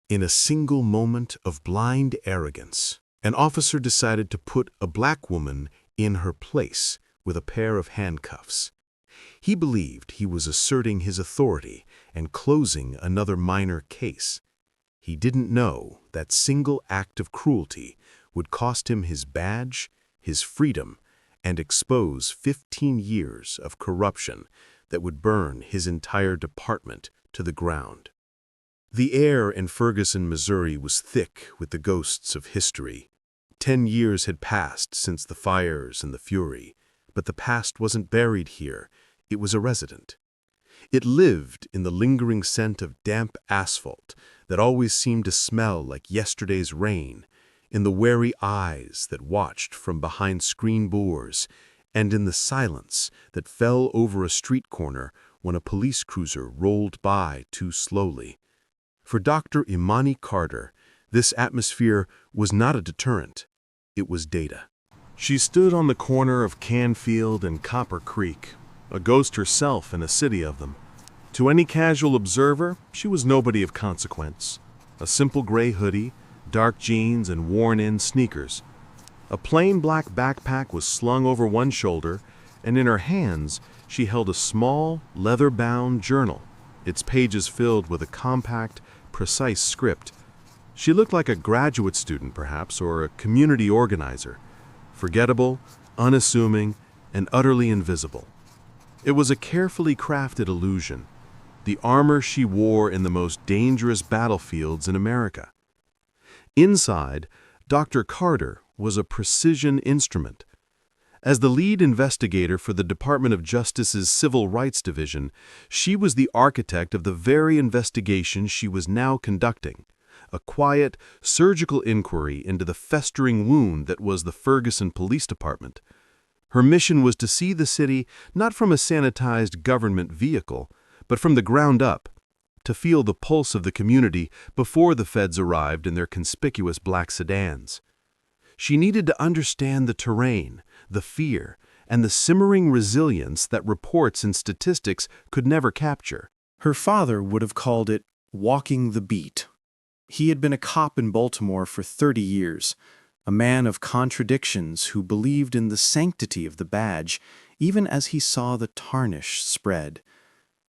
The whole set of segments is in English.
In a single moment of blind arrogance, an officer decided to put a black woman in her place with a pair of handcuffs. He believed he was asserting his authority and closing another minor case. He didn't know that single act of cruelty would cost him his badge, his freedom, and expose 15 years of corruption that would burn his entire department to the ground. The air in Ferguson, Missouri was thick with the ghosts of history. 10 years had passed since the fires and the fury, but the past wasn't buried here, it was a resident. It lived in the lingering scent of damp asphalt that always seemed to smell like yesterday's rain, in the wary eyes that watched from behind screen doors, and in the silence that fell over a street corner when a police cruiser rolled by too slowly. For Dr. Imani Carter, this atmosphere was not a deterrent, it was data. She stood on the corner of Canfield and Copper Creek, a ghost herself in a city of them. To any casual observer, she was nobody of consequence. A simple gray hoodie, dark jeans, and worn-in sneakers. A plain black backpack was slung over one shoulder, and in her hands she held a small, leather-bound journal, its pages filled with a compact, precise script. She looked like a graduate student, perhaps, or a community organizer. Forgettable, unassuming, and utterly invisible. It was a carefully crafted illusion, the armor she wore in the most dangerous battlefields in America. Inside, Dr. Carter was a precision instrument. As the lead investigator for the Department of Justice's Civil Rights Division, she was the architect of the very investigation she was now conducting, a quiet, surgical inquiry into the festering wound that was the Ferguson Police Department. Her mission was to see the city not from a sanitized government vehicle, but from the ground up, to feel the pulse of the community before the feds arrived in their conspicuous black sedans. She needed to understand the terrain, the fear, and the simmering resilience that reports and statistics could never capture. Her father would have called it walking the beat. He had been a cop in Baltimore for 30 years, a man of contradictions who believed in the sanctity of the badge, even as he saw the tarnish spread.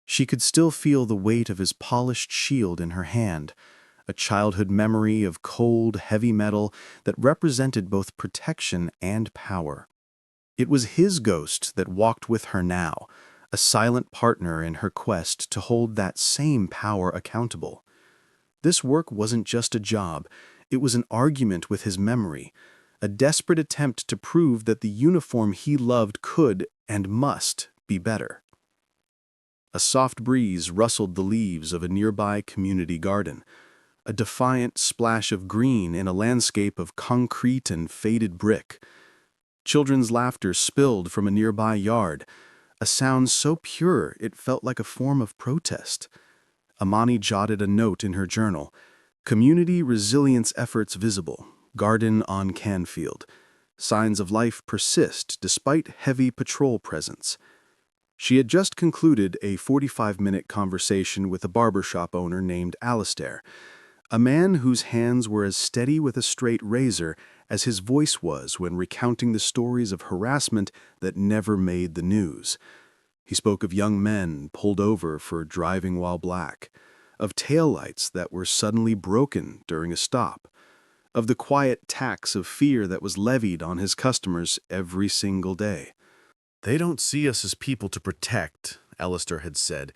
She could still feel the weight of his polished shield in her hand, a childhood memory of cold, heavy metal that represented both protection and power. It was his ghost that walked with her now, a silent partner in her quest to hold that same power accountable. This work wasn't just a job, it was an argument with his memory, a desperate attempt to prove that the uniform he loved could and must be better. A soft breeze rustled the leaves of a nearby community garden, a defiant splash of green in a landscape of concrete and faded brick. Children's laughter spilled from a nearby yard, a sound so pure it felt like a form of protest. Imani jotted a note in her journal, community resilience efforts visible, garden on Canfield. Signs of life persist despite heavy patrol presence. She had just concluded a 45-minute conversation with a barbershop owner named Alistair, a man whose hands were as steady with a straight razor as his voice was when recounting the stories of harassment that never made the news. He spoke of young men pulled over for driving while black, of taillights that were suddenly broken during a stop, of the quiet tax of fear that was levied on his customers every single day. "They don't see us as people to protect," Alistair had said,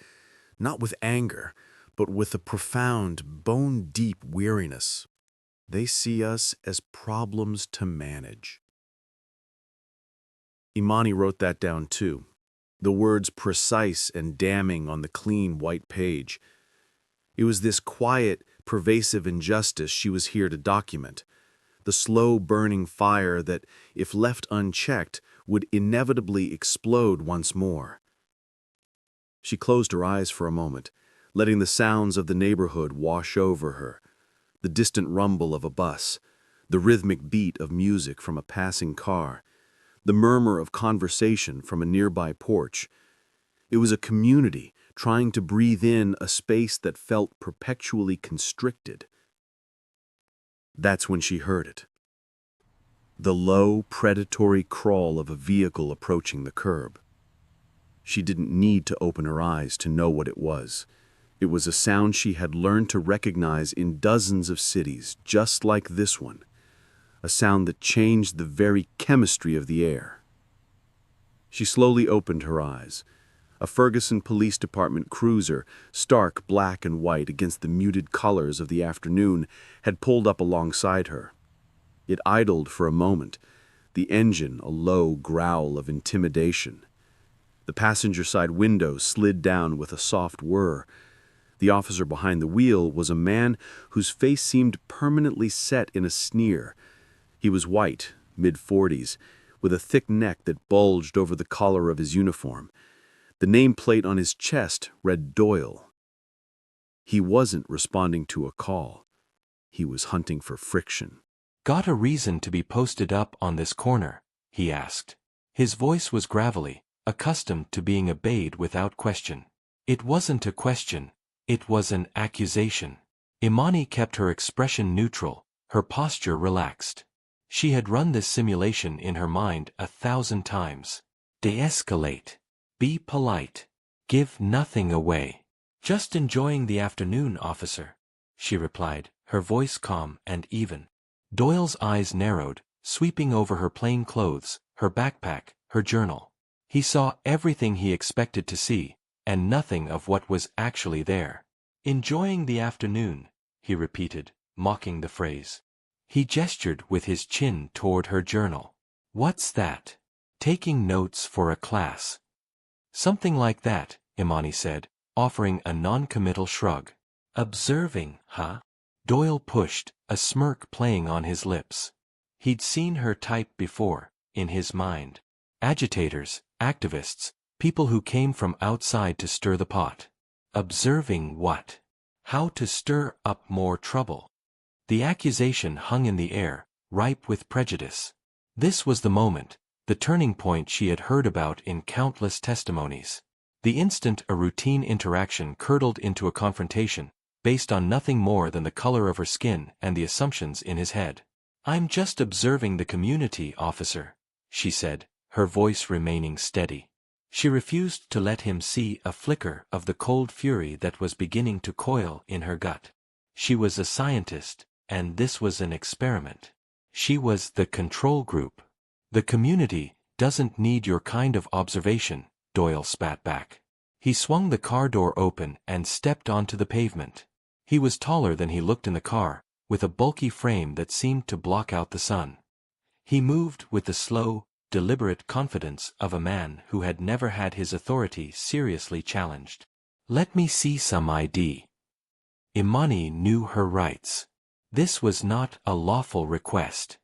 "not with anger, but with a profound, bone-deep weariness. They see us as problems to manage." Imani wrote that down too, the words precise and damning on the clean white page. It was this quiet, pervasive injustice she was here to document, the slow-burning fire that, if left unchecked, would inevitably explode once more. She closed her eyes for a moment, letting the sounds of the neighborhood wash over her, the distant rumble of a bus, the rhythmic beat of music from a passing car, the murmur of conversation from a nearby porch. It was a community trying to breathe in a space that felt perpetually constricted, That's when she heard it. The low, predatory crawl of a vehicle approaching the curb. She didn't need to open her eyes to know what it was. It was a sound she had learned to recognize in dozens of cities, just like this one. A sound that changed the very chemistry of the air. She slowly opened her eyes. A Ferguson Police Department cruiser, stark black and white against the muted colors of the afternoon, had pulled up alongside her. It idled for a moment, the engine a low growl of intimidation. The passenger side window slid down with a soft whir. The officer behind the wheel was a man whose face seemed permanently set in a sneer. He was white, mid-40s, with a thick neck that bulged over the collar of his uniform. The nameplate on his chest read Doyle. He wasn't responding to a call. He was hunting for friction. "Got a reason to be posted up on this corner?" he asked. His voice was gravelly, accustomed to being obeyed without question. It wasn't a question, it was an accusation. Imani kept her expression neutral, her posture relaxed. She had run this simulation in her mind 1,000 times. De-escalate. Be polite. Give nothing away. "Just enjoying the afternoon, officer," she replied, her voice calm and even. Doyle's eyes narrowed, sweeping over her plain clothes, her backpack, her journal. He saw everything he expected to see, and nothing of what was actually there. "Enjoying the afternoon," he repeated, mocking the phrase. He gestured with his chin toward her journal. "What's that?" "Taking notes for a class." "Something like that," Imani said, offering a non-committal shrug. "Observing, huh?" Doyle pushed, a smirk playing on his lips. He'd seen her type before, in his mind. Agitators, activists, people who came from outside to stir the pot. Observing what? How to stir up more trouble. The accusation hung in the air, ripe with prejudice. This was the moment, the turning point she had heard about in countless testimonies. The instant a routine interaction curdled into a confrontation, based on nothing more than the color of her skin and the assumptions in his head. "I'm just observing the community, officer," she said, her voice remaining steady. She refused to let him see a flicker of the cold fury that was beginning to coil in her gut. She was a scientist, and this was an experiment. She was the control group. "The community doesn't need your kind of observation," Doyle spat back. He swung the car door open and stepped onto the pavement. He was taller than he looked in the car, with a bulky frame that seemed to block out the sun. He moved with the slow, deliberate confidence of a man who had never had his authority seriously challenged. "Let me see some ID." Imani knew her rights. This was not a lawful request.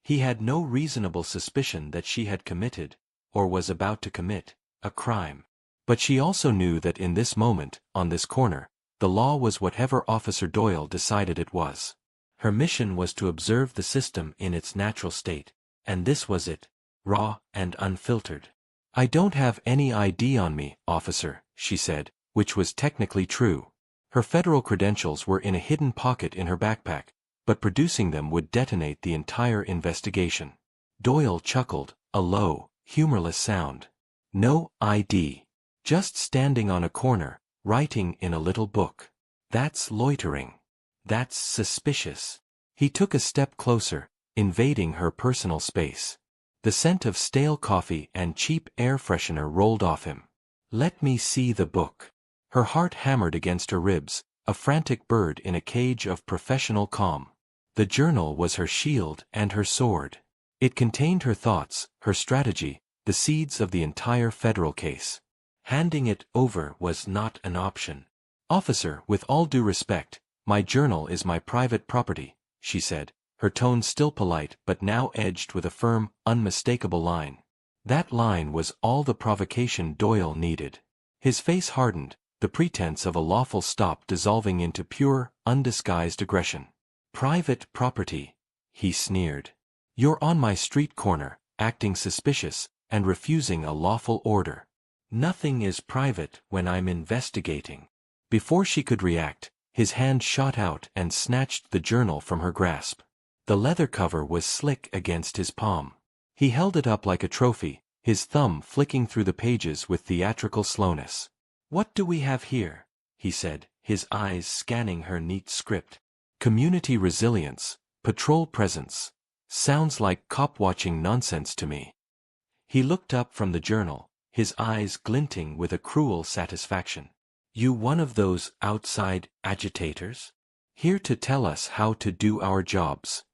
He had no reasonable suspicion that she had committed, or was about to commit, a crime. But she also knew that in this moment, on this corner, the law was whatever Officer Doyle decided it was. Her mission was to observe the system in its natural state, and this was it, raw and unfiltered. "I don't have any ID on me, officer," she said, which was technically true. Her federal credentials were in a hidden pocket in her backpack, but producing them would detonate the entire investigation. Doyle chuckled, a low, humorless sound. "No ID. Just standing on a corner, writing in a little book. That's loitering. That's suspicious." He took a step closer, invading her personal space. The scent of stale coffee and cheap air freshener rolled off him. "Let me see the book." Her heart hammered against her ribs, a frantic bird in a cage of professional calm. The journal was her shield and her sword. It contained her thoughts, her strategy, the seeds of the entire federal case. Handing it over was not an option. "Officer, with all due respect, my journal is my private property," she said, her tone still polite but now edged with a firm, unmistakable line. That line was all the provocation Doyle needed. His face hardened, the pretense of a lawful stop dissolving into pure, undisguised aggression. "Private property," he sneered. "You're on my street corner, acting suspicious, and refusing a lawful order. Nothing is private when I'm investigating." Before she could react, his hand shot out and snatched the journal from her grasp. The leather cover was slick against his palm. He held it up like a trophy, his thumb flicking through the pages with theatrical slowness. "What do we have here?" he said, his eyes scanning her neat script. "Community resilience, patrol presence. Sounds like cop-watching nonsense to me." He looked up from the journal, his eyes glinting with a cruel satisfaction. "You one of those outside agitators? Here to tell us how to do our jobs?"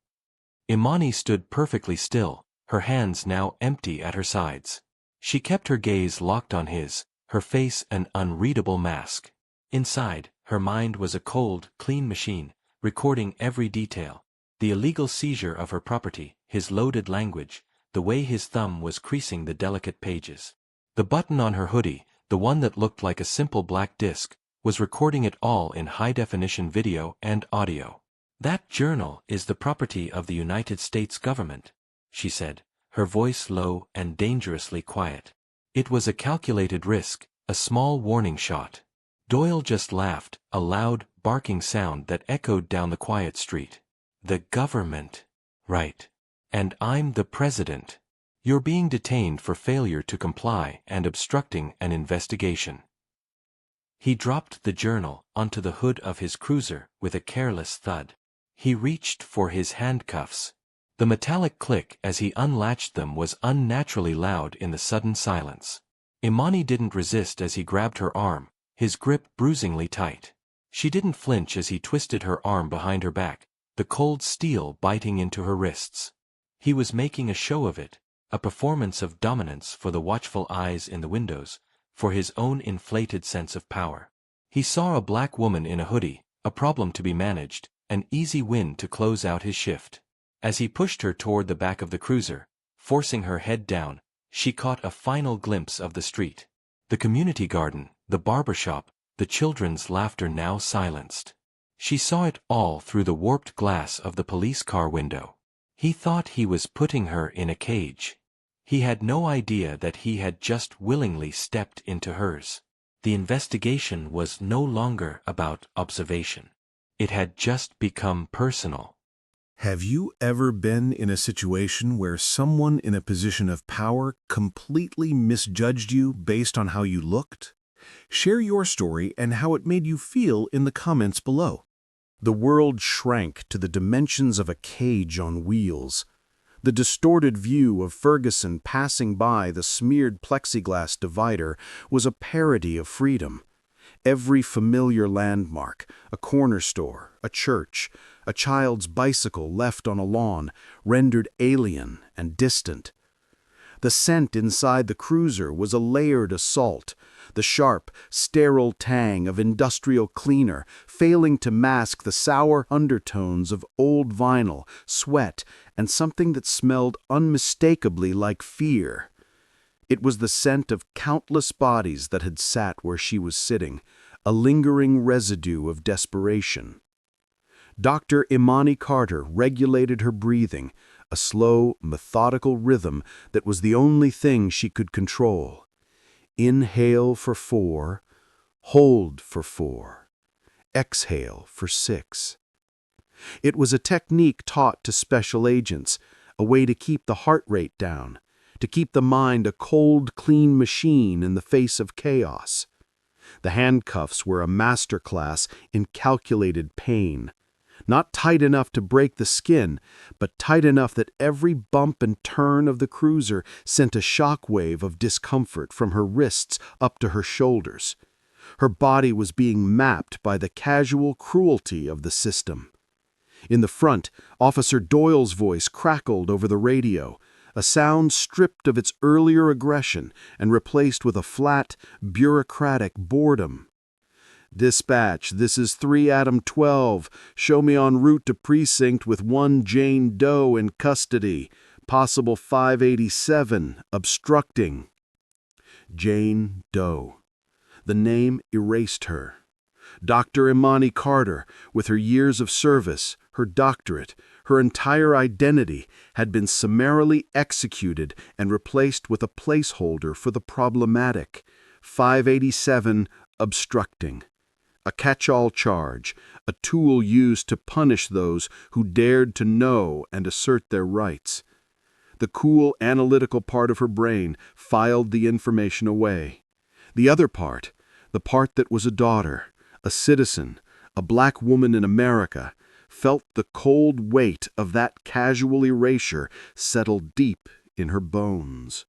Imani stood perfectly still, her hands now empty at her sides. She kept her gaze locked on his, her face an unreadable mask. Inside, her mind was a cold, clean machine, recording every detail. The illegal seizure of her property, his loaded language, the way his thumb was creasing the delicate pages. The button on her hoodie, the one that looked like a simple black disc, was recording it all in high-definition video and audio. "That journal is the property of the United States government," she said, her voice low and dangerously quiet. It was a calculated risk, a small warning shot. Doyle just laughed, a loud, barking sound that echoed down the quiet street. "The government. Right. And I'm the president. You're being detained for failure to comply and obstructing an investigation." He dropped the journal onto the hood of his cruiser with a careless thud. He reached for his handcuffs. The metallic click as he unlatched them was unnaturally loud in the sudden silence. Imani didn't resist as he grabbed her arm, his grip bruisingly tight. She didn't flinch as he twisted her arm behind her back, the cold steel biting into her wrists. He was making a show of it, a performance of dominance for the watchful eyes in the windows, for his own inflated sense of power. He saw a black woman in a hoodie, a problem to be managed, an easy win to close out his shift. As he pushed her toward the back of the cruiser, forcing her head down, she caught a final glimpse of the street. The community garden, the barber shop, the children's laughter now silenced. She saw it all through the warped glass of the police car window. He thought he was putting her in a cage. He had no idea that he had just willingly stepped into hers. The investigation was no longer about observation. It had just become personal. Have you ever been in a situation where someone in a position of power completely misjudged you based on how you looked? Share your story and how it made you feel in the comments below. The world shrank to the dimensions of a cage on wheels. The distorted view of Ferguson passing by the smeared plexiglass divider was a parody of freedom. Every familiar landmark, a corner store, a church, a child's bicycle left on a lawn, rendered alien and distant. The scent inside the cruiser was a layered assault, the sharp, sterile tang of industrial cleaner failing to mask the sour undertones of old vinyl, sweat, and something that smelled unmistakably like fear. It was the scent of countless bodies that had sat where she was sitting, a lingering residue of desperation. Dr. Imani Carter regulated her breathing, a slow, methodical rhythm that was the only thing she could control. Inhale for 4, hold for 4, exhale for 6. It was a technique taught to special agents, a way to keep the heart rate down, to keep the mind a cold, clean machine in the face of chaos. The handcuffs were a masterclass in calculated pain. Not tight enough to break the skin, but tight enough that every bump and turn of the cruiser sent a shockwave of discomfort from her wrists up to her shoulders. Her body was being mapped by the casual cruelty of the system. In the front, Officer Doyle's voice crackled over the radio, a sound stripped of its earlier aggression and replaced with a flat, bureaucratic boredom. "Dispatch, this is 3 Adam 12. Show me en route to Precinct with 1 Jane Doe in custody. Possible 587, obstructing." Jane Doe. The name erased her. Dr. Imani Carter, with her years of service, her doctorate, her entire identity, had been summarily executed and replaced with a placeholder for the problematic, 587, obstructing. a catch-all charge, a tool used to punish those who dared to know and assert their rights. The cool, analytical part of her brain filed the information away. The other part, the part that was a daughter, a citizen, a black woman in America, felt the cold weight of that casual erasure settle deep in her bones.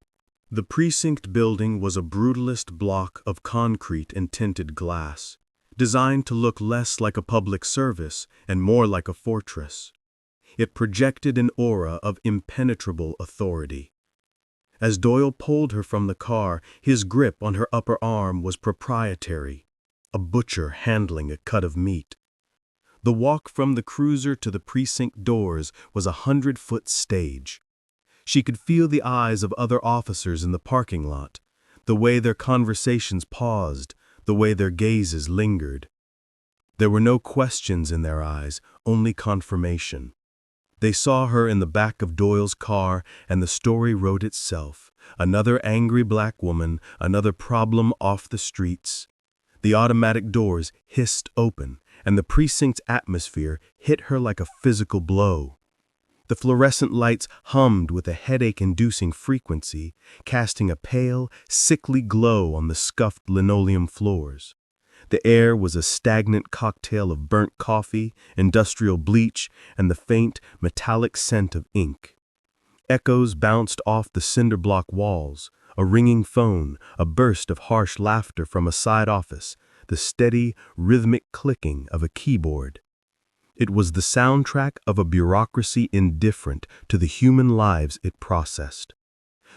The precinct building was a brutalist block of concrete and tinted glass, designed to look less like a public service and more like a fortress. It projected an aura of impenetrable authority. As Doyle pulled her from the car, his grip on her upper arm was proprietary, a butcher handling a cut of meat. The walk from the cruiser to the precinct doors was a 100-foot stage. She could feel the eyes of other officers in the parking lot, the way their conversations paused, the way their gazes lingered. There were no questions in their eyes, only confirmation. They saw her in the back of Doyle's car, and the story wrote itself. Another angry black woman, another problem off the streets. The automatic doors hissed open, and the precinct's atmosphere hit her like a physical blow. The fluorescent lights hummed with a headache-inducing frequency, casting a pale, sickly glow on the scuffed linoleum floors. The air was a stagnant cocktail of burnt coffee, industrial bleach, and the faint, metallic scent of ink. Echoes bounced off the cinder-block walls, a ringing phone, a burst of harsh laughter from a side office, the steady, rhythmic clicking of a keyboard. It was the soundtrack of a bureaucracy indifferent to the human lives it processed.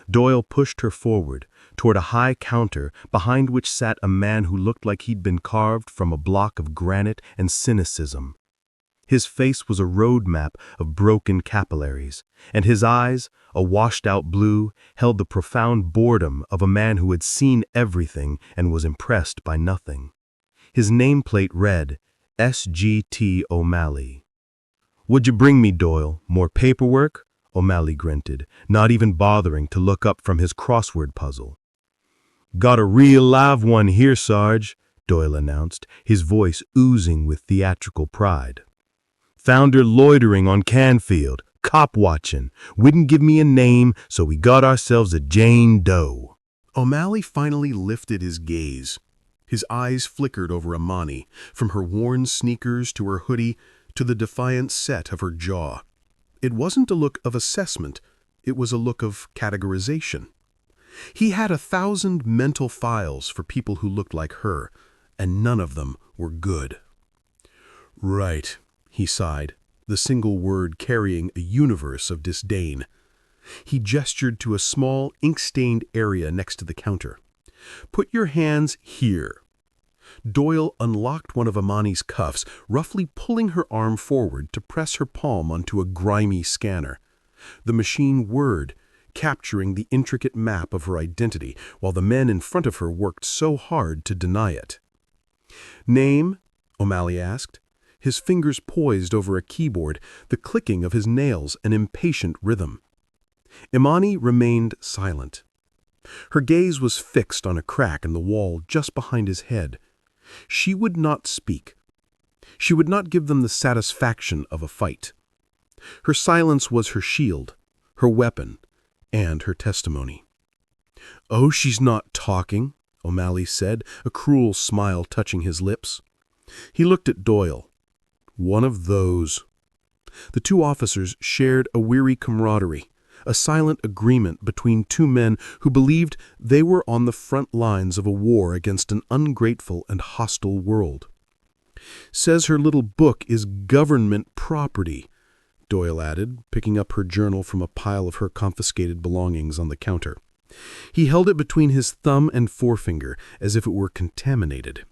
Doyle pushed her forward, toward a high counter behind which sat a man who looked like he'd been carved from a block of granite and cynicism. His face was a road map of broken capillaries, and his eyes, a washed-out blue, held the profound boredom of a man who had seen everything and was impressed by nothing. His nameplate read, S.G.T. O'Malley. "What'd you bring me, Doyle? More paperwork?" O'Malley grunted, not even bothering to look up from his crossword puzzle. "Got a real live one here, Sarge," Doyle announced, his voice oozing with theatrical pride. "Found her loitering on Canfield, cop watching. Wouldn't give me a name, so we got ourselves a Jane Doe." O'Malley finally lifted his gaze. His eyes flickered over Imani, from her worn sneakers to her hoodie to the defiant set of her jaw. It wasn't a look of assessment, it was a look of categorization. He had 1,000 mental files for people who looked like her, and none of them were good. "Right," he sighed, the single word carrying a universe of disdain. He gestured to a small, ink-stained area next to the counter. "Put your hands here." Doyle unlocked one of Imani's cuffs, roughly pulling her arm forward to press her palm onto a grimy scanner. The machine whirred, capturing the intricate map of her identity, while the men in front of her worked so hard to deny it. "Name?" O'Malley asked, his fingers poised over a keyboard, the clicking of his nails an impatient rhythm. Imani remained silent. Her gaze was fixed on a crack in the wall just behind his head. She would not speak. She would not give them the satisfaction of a fight. Her silence was her shield, her weapon, and her testimony. "Oh, she's not talking," O'Malley said, a cruel smile touching his lips. He looked at Doyle. "One of those." The two officers shared a weary camaraderie, a silent agreement between two men who believed they were on the front lines of a war against an ungrateful and hostile world. "Says her little book is government property," Doyle added, picking up her journal from a pile of her confiscated belongings on the counter. He held it between his thumb and forefinger, as if it were contaminated.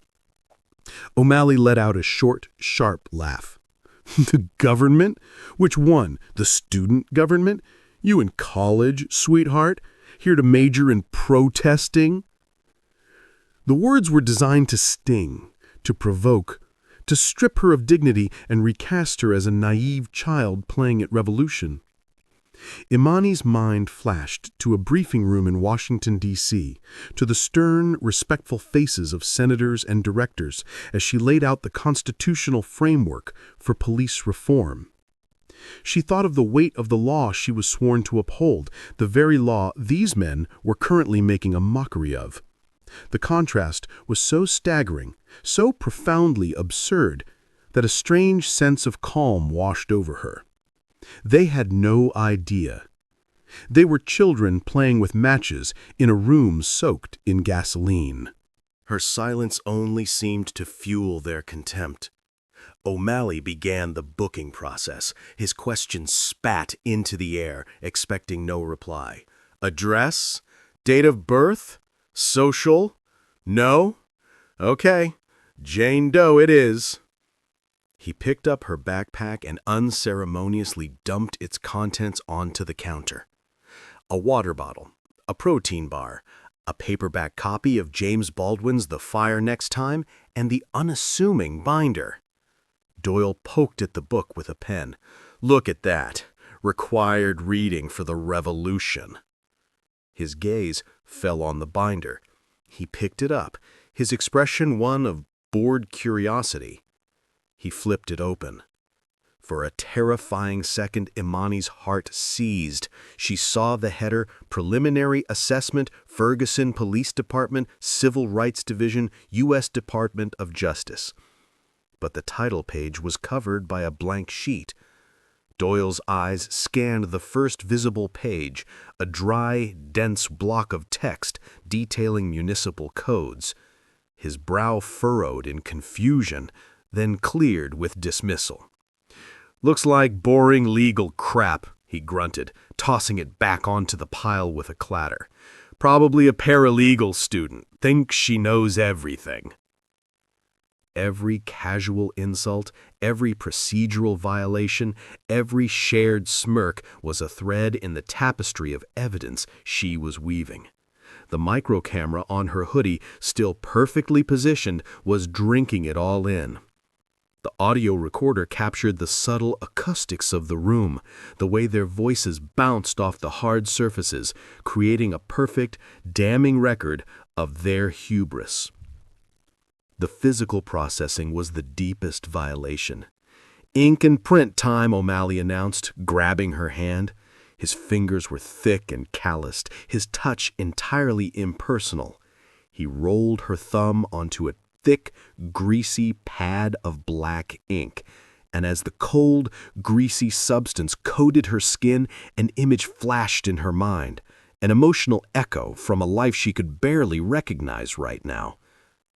O'Malley let out a short, sharp laugh. "The government? Which one? The student government? You in college, sweetheart? Here to major in protesting?" The words were designed to sting, to provoke, to strip her of dignity and recast her as a naive child playing at revolution. Imani's mind flashed to a briefing room in Washington, D.C., to the stern, respectful faces of senators and directors as she laid out the constitutional framework for police reform. She thought of the weight of the law she was sworn to uphold, the very law these men were currently making a mockery of. The contrast was so staggering, so profoundly absurd, that a strange sense of calm washed over her. They had no idea. They were children playing with matches in a room soaked in gasoline. Her silence only seemed to fuel their contempt. O'Malley began the booking process. His questions spat into the air, expecting no reply. Address? Date of birth? Social? No? Okay, Jane Doe it is. He picked up her backpack and unceremoniously dumped its contents onto the counter. A water bottle, a protein bar, a paperback copy of James Baldwin's The Fire Next Time, and the unassuming binder. Doyle poked at the book with a pen. Look at that. Required reading for the Revolution. His gaze fell on the binder. He picked it up, his expression one of bored curiosity. He flipped it open. For a terrifying second, Imani's heart seized. She saw the header, Preliminary Assessment, Ferguson Police Department, Civil Rights Division, U.S. Department of Justice. But the title page was covered by a blank sheet. Doyle's eyes scanned the first visible page, a dry, dense block of text detailing municipal codes. His brow furrowed in confusion, then cleared with dismissal. Looks like boring legal crap, he grunted, tossing it back onto the pile with a clatter. Probably a paralegal student, thinks she knows everything. Every casual insult, every procedural violation, every shared smirk was a thread in the tapestry of evidence she was weaving. The microcamera on her hoodie, still perfectly positioned, was drinking it all in. The audio recorder captured the subtle acoustics of the room, the way their voices bounced off the hard surfaces, creating a perfect, damning record of their hubris. The physical processing was the deepest violation. Ink and print time, O'Malley announced, grabbing her hand. His fingers were thick and calloused, his touch entirely impersonal. He rolled her thumb onto a thick, greasy pad of black ink, and as the cold, greasy substance coated her skin, an image flashed in her mind, an emotional echo from a life she could barely recognize right now.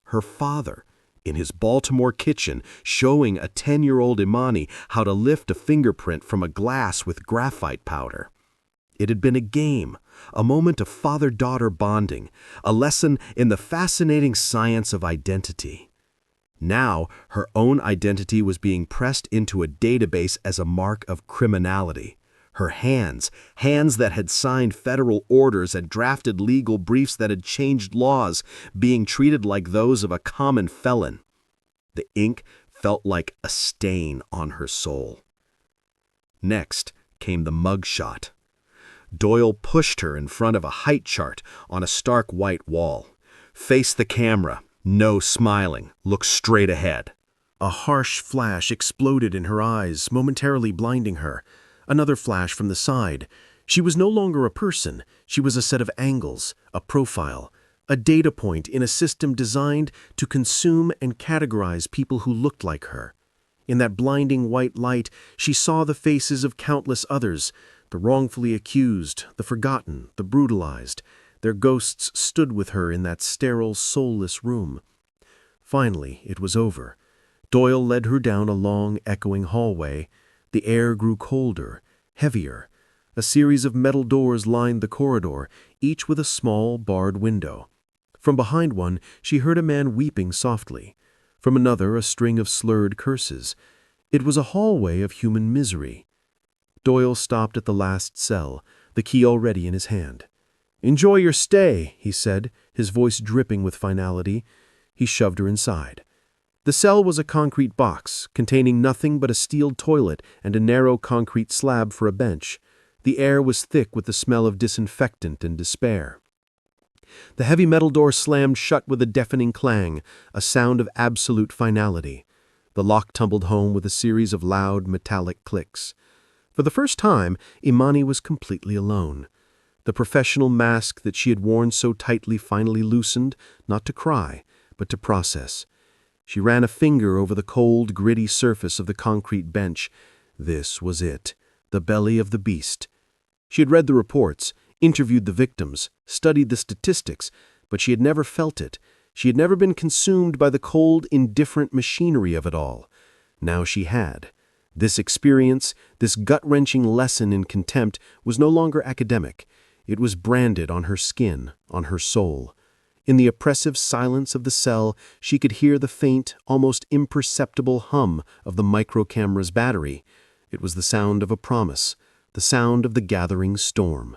Her father, in his Baltimore kitchen, showing a 10-year-old Imani how to lift a fingerprint from a glass with graphite powder. It had been a game, a moment of father-daughter bonding, a lesson in the fascinating science of identity. Now, her own identity was being pressed into a database as a mark of criminality. Her hands that had signed federal orders and drafted legal briefs that had changed laws, being treated like those of a common felon. The ink felt like a stain on her soul. Next came the mugshot. Doyle pushed her in front of a height chart on a stark white wall. Face the camera, no smiling, look straight ahead. A harsh flash exploded in her eyes, momentarily blinding her. Another flash from the side. She was no longer a person. She was a set of angles, a profile, a data point in a system designed to consume and categorize people who looked like her. In that blinding white light, she saw the faces of countless others, the wrongfully accused, the forgotten, the brutalized. Their ghosts stood with her in that sterile, soulless room. Finally, it was over. Doyle led her down a long, echoing hallway. The air grew colder, heavier. A series of metal doors lined the corridor, each with a small, barred window. From behind one, she heard a man weeping softly. From another, a string of slurred curses. It was a hallway of human misery. Doyle stopped at the last cell, the key already in his hand. "Enjoy your stay," he said, his voice dripping with finality. He shoved her inside. The cell was a concrete box, containing nothing but a steel toilet and a narrow concrete slab for a bench. The air was thick with the smell of disinfectant and despair. The heavy metal door slammed shut with a deafening clang, a sound of absolute finality. The lock tumbled home with a series of loud, metallic clicks. For the first time, Imani was completely alone. The professional mask that she had worn so tightly finally loosened, not to cry, but to process. She ran a finger over the cold, gritty surface of the concrete bench. This was it, the belly of the beast. She had read the reports, interviewed the victims, studied the statistics, but she had never felt it. She had never been consumed by the cold, indifferent machinery of it all. Now she had. This experience, this gut-wrenching lesson in contempt, was no longer academic. It was branded on her skin, on her soul. In the oppressive silence of the cell, she could hear the faint, almost imperceptible hum of the microcamera's battery. It was the sound of a promise, the sound of the gathering storm.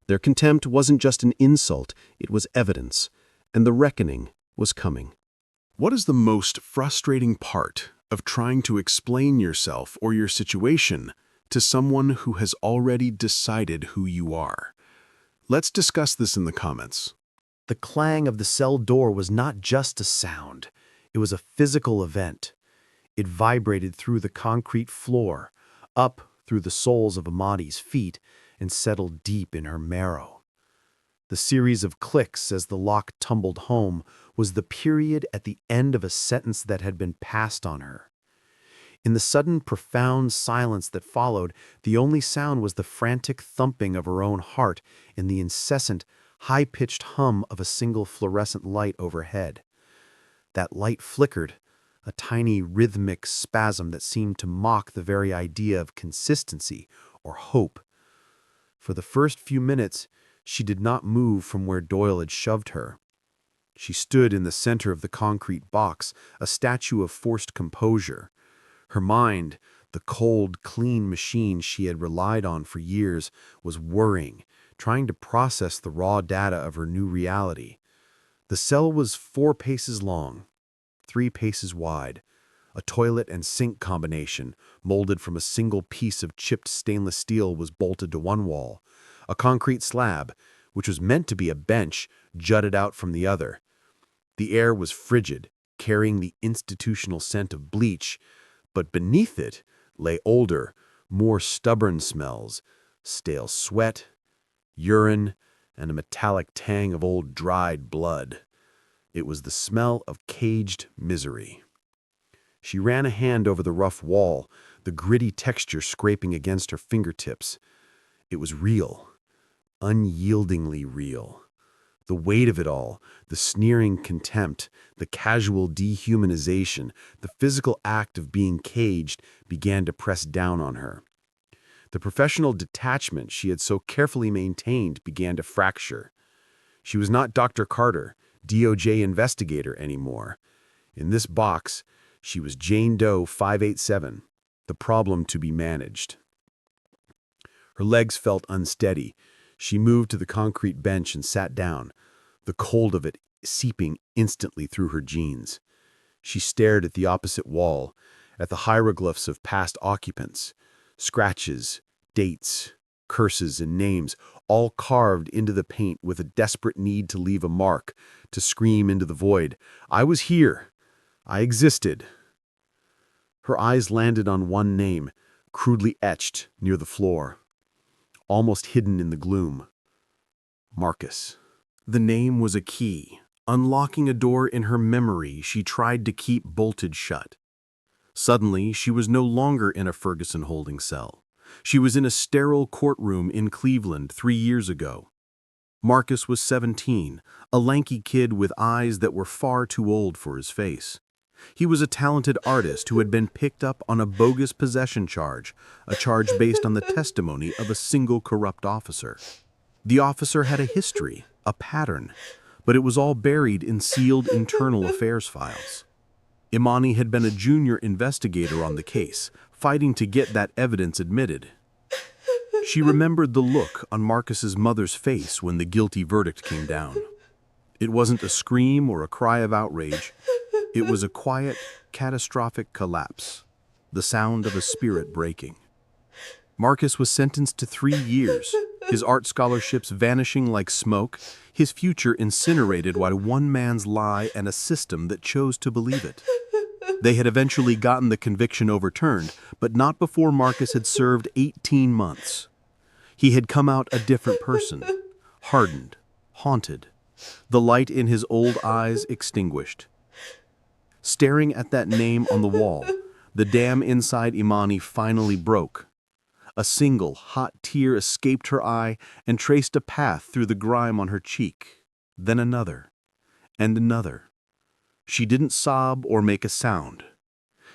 Their contempt wasn't just an insult, it was evidence, and the reckoning was coming. What is the most frustrating part of trying to explain yourself or your situation to someone who has already decided who you are? Let's discuss this in the comments. The clang of the cell door was not just a sound. It was a physical event. It vibrated through the concrete floor, up through the soles of Imani's feet, and settled deep in her marrow. The series of clicks as the lock tumbled home was the period at the end of a sentence that had been passed on her. In the sudden, profound silence that followed, the only sound was the frantic thumping of her own heart and the incessant, high-pitched hum of a single fluorescent light overhead. That light flickered, a tiny rhythmic spasm that seemed to mock the very idea of consistency or hope. For the first few minutes, she did not move from where Doyle had shoved her. She stood in the center of the concrete box, a statue of forced composure. Her mind, the cold, clean machine she had relied on for years, was whirring, trying to process the raw data of her new reality. The cell was 4 paces long, 3 paces wide, a toilet and sink combination molded from a single piece of chipped stainless steel was bolted to one wall. A concrete slab, which was meant to be a bench, jutted out from the other. The air was frigid, carrying the institutional scent of bleach, but beneath it lay older, more stubborn smells, stale sweat, urine, and a metallic tang of old dried blood. It was the smell of caged misery. She ran a hand over the rough wall, the gritty texture scraping against her fingertips. It was real, unyieldingly real. The weight of it all, the sneering contempt, the casual dehumanization, the physical act of being caged began to press down on her. The professional detachment she had so carefully maintained began to fracture. She was not Dr. Carter, DOJ investigator, anymore. In this box, she was Jane Doe 587, the problem to be managed. Her legs felt unsteady. She moved to the concrete bench and sat down, the cold of it seeping instantly through her jeans. She stared at the opposite wall, at the hieroglyphs of past occupants, scratches, dates, curses, and names, all carved into the paint with a desperate need to leave a mark, to scream into the void, "I was here. I existed." Her eyes landed on one name, crudely etched near the floor, almost hidden in the gloom. Marcus. The name was a key, unlocking a door in her memory she tried to keep bolted shut. Suddenly, she was no longer in a Ferguson holding cell. She was in a sterile courtroom in Cleveland 3 years ago. Marcus was 17, a lanky kid with eyes that were far too old for his face. He was a talented artist who had been picked up on a bogus possession charge, a charge based on the testimony of a single corrupt officer. The officer had a history, a pattern, but it was all buried in sealed internal affairs files. Imani had been a junior investigator on the case, fighting to get that evidence admitted. She remembered the look on Marcus's mother's face when the guilty verdict came down. It wasn't a scream or a cry of outrage. It was a quiet, catastrophic collapse, the sound of a spirit breaking. Marcus was sentenced to 3 years, his art scholarships vanishing like smoke, his future incinerated by one man's lie and a system that chose to believe it. They had eventually gotten the conviction overturned, but not before Marcus had served 18 months. He had come out a different person, hardened, haunted, the light in his old eyes extinguished. Staring at that name on the wall, the dam inside Imani finally broke. A single, hot tear escaped her eye and traced a path through the grime on her cheek, then another, and another. She didn't sob or make a sound.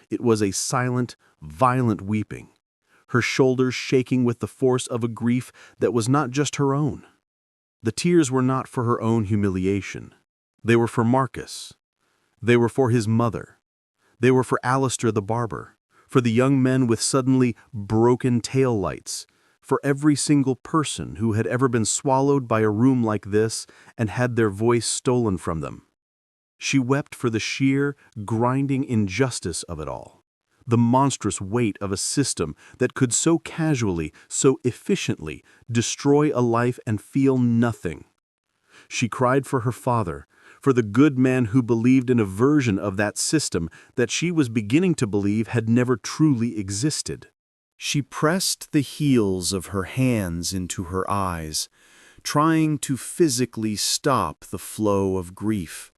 It was a silent, violent weeping, her shoulders shaking with the force of a grief that was not just her own. The tears were not for her own humiliation. They were for Marcus. They were for his mother. They were for Alistair the barber, for the young men with suddenly broken taillights, for every single person who had ever been swallowed by a room like this and had their voice stolen from them. She wept for the sheer, grinding injustice of it all, the monstrous weight of a system that could so casually, so efficiently destroy a life and feel nothing. She cried for her father, for the good man who believed in a version of that system that she was beginning to believe had never truly existed. She pressed the heels of her hands into her eyes, trying to physically stop the flow of grief.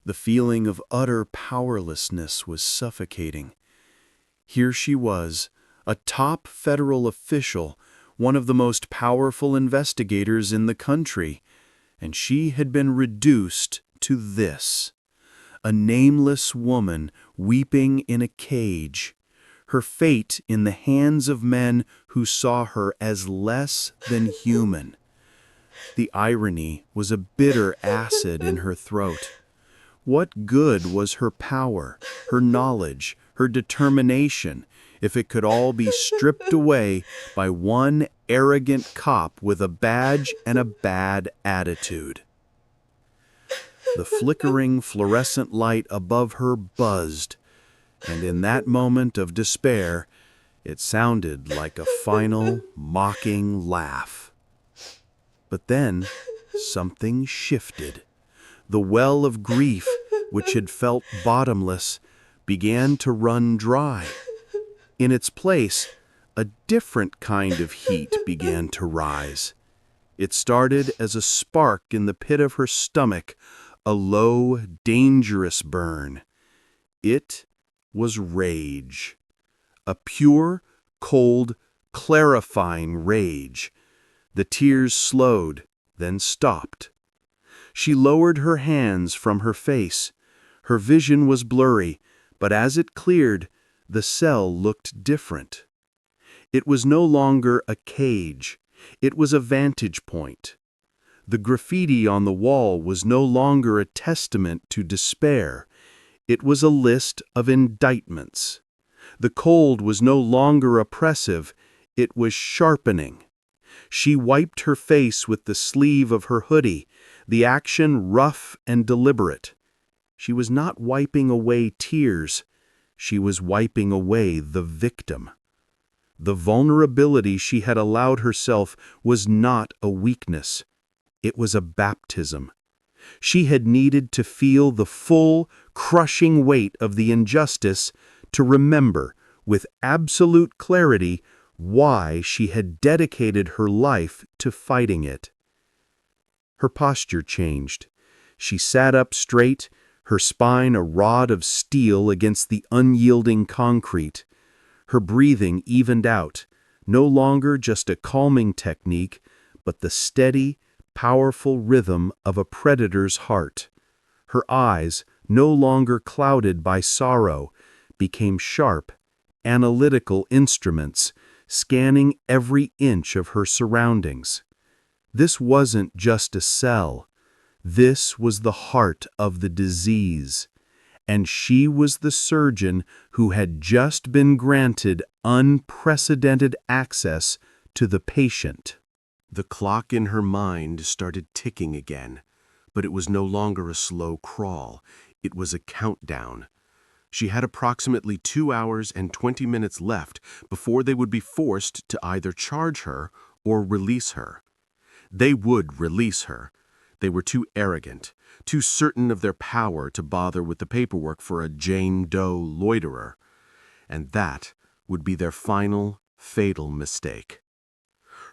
The feeling of utter powerlessness was suffocating. Here she was, a top federal official, one of the most powerful investigators in the country, and she had been reduced to this. A nameless woman weeping in a cage, her fate in the hands of men who saw her as less than human. The irony was a bitter acid in her throat. What good was her power, her knowledge, her determination, if it could all be stripped away by one arrogant cop with a badge and a bad attitude? The flickering fluorescent light above her buzzed, and in that moment of despair, it sounded like a final, mocking laugh. But then, something shifted. The well of grief, which had felt bottomless, began to run dry. In its place, a different kind of heat began to rise. It started as a spark in the pit of her stomach, a low, dangerous burn. It was rage. A pure, cold, clarifying rage. The tears slowed, then stopped. She lowered her hands from her face. Her vision was blurry, but as it cleared, the cell looked different. It was no longer a cage. It was a vantage point. The graffiti on the wall was no longer a testament to despair. It was a list of indictments. The cold was no longer oppressive. It was sharpening. She wiped her face with the sleeve of her hoodie, the action rough and deliberate. She was not wiping away tears. She was wiping away the victim. The vulnerability she had allowed herself was not a weakness. It was a baptism. She had needed to feel the full, crushing weight of the injustice to remember, with absolute clarity, why she had dedicated her life to fighting it. Her posture changed. She sat up straight, her spine a rod of steel against the unyielding concrete. Her breathing evened out, no longer just a calming technique, but the steady, powerful rhythm of a predator's heart. Her eyes, no longer clouded by sorrow, became sharp, analytical instruments, scanning every inch of her surroundings. This wasn't just a cell. This was the heart of the disease, and she was the surgeon who had just been granted unprecedented access to the patient. The clock in her mind started ticking again, but it was no longer a slow crawl. It was a countdown. She had approximately 2 hours and 20 minutes left before they would be forced to either charge her or release her. They would release her. They were too arrogant, too certain of their power to bother with the paperwork for a Jane Doe loiterer. And that would be their final, fatal mistake.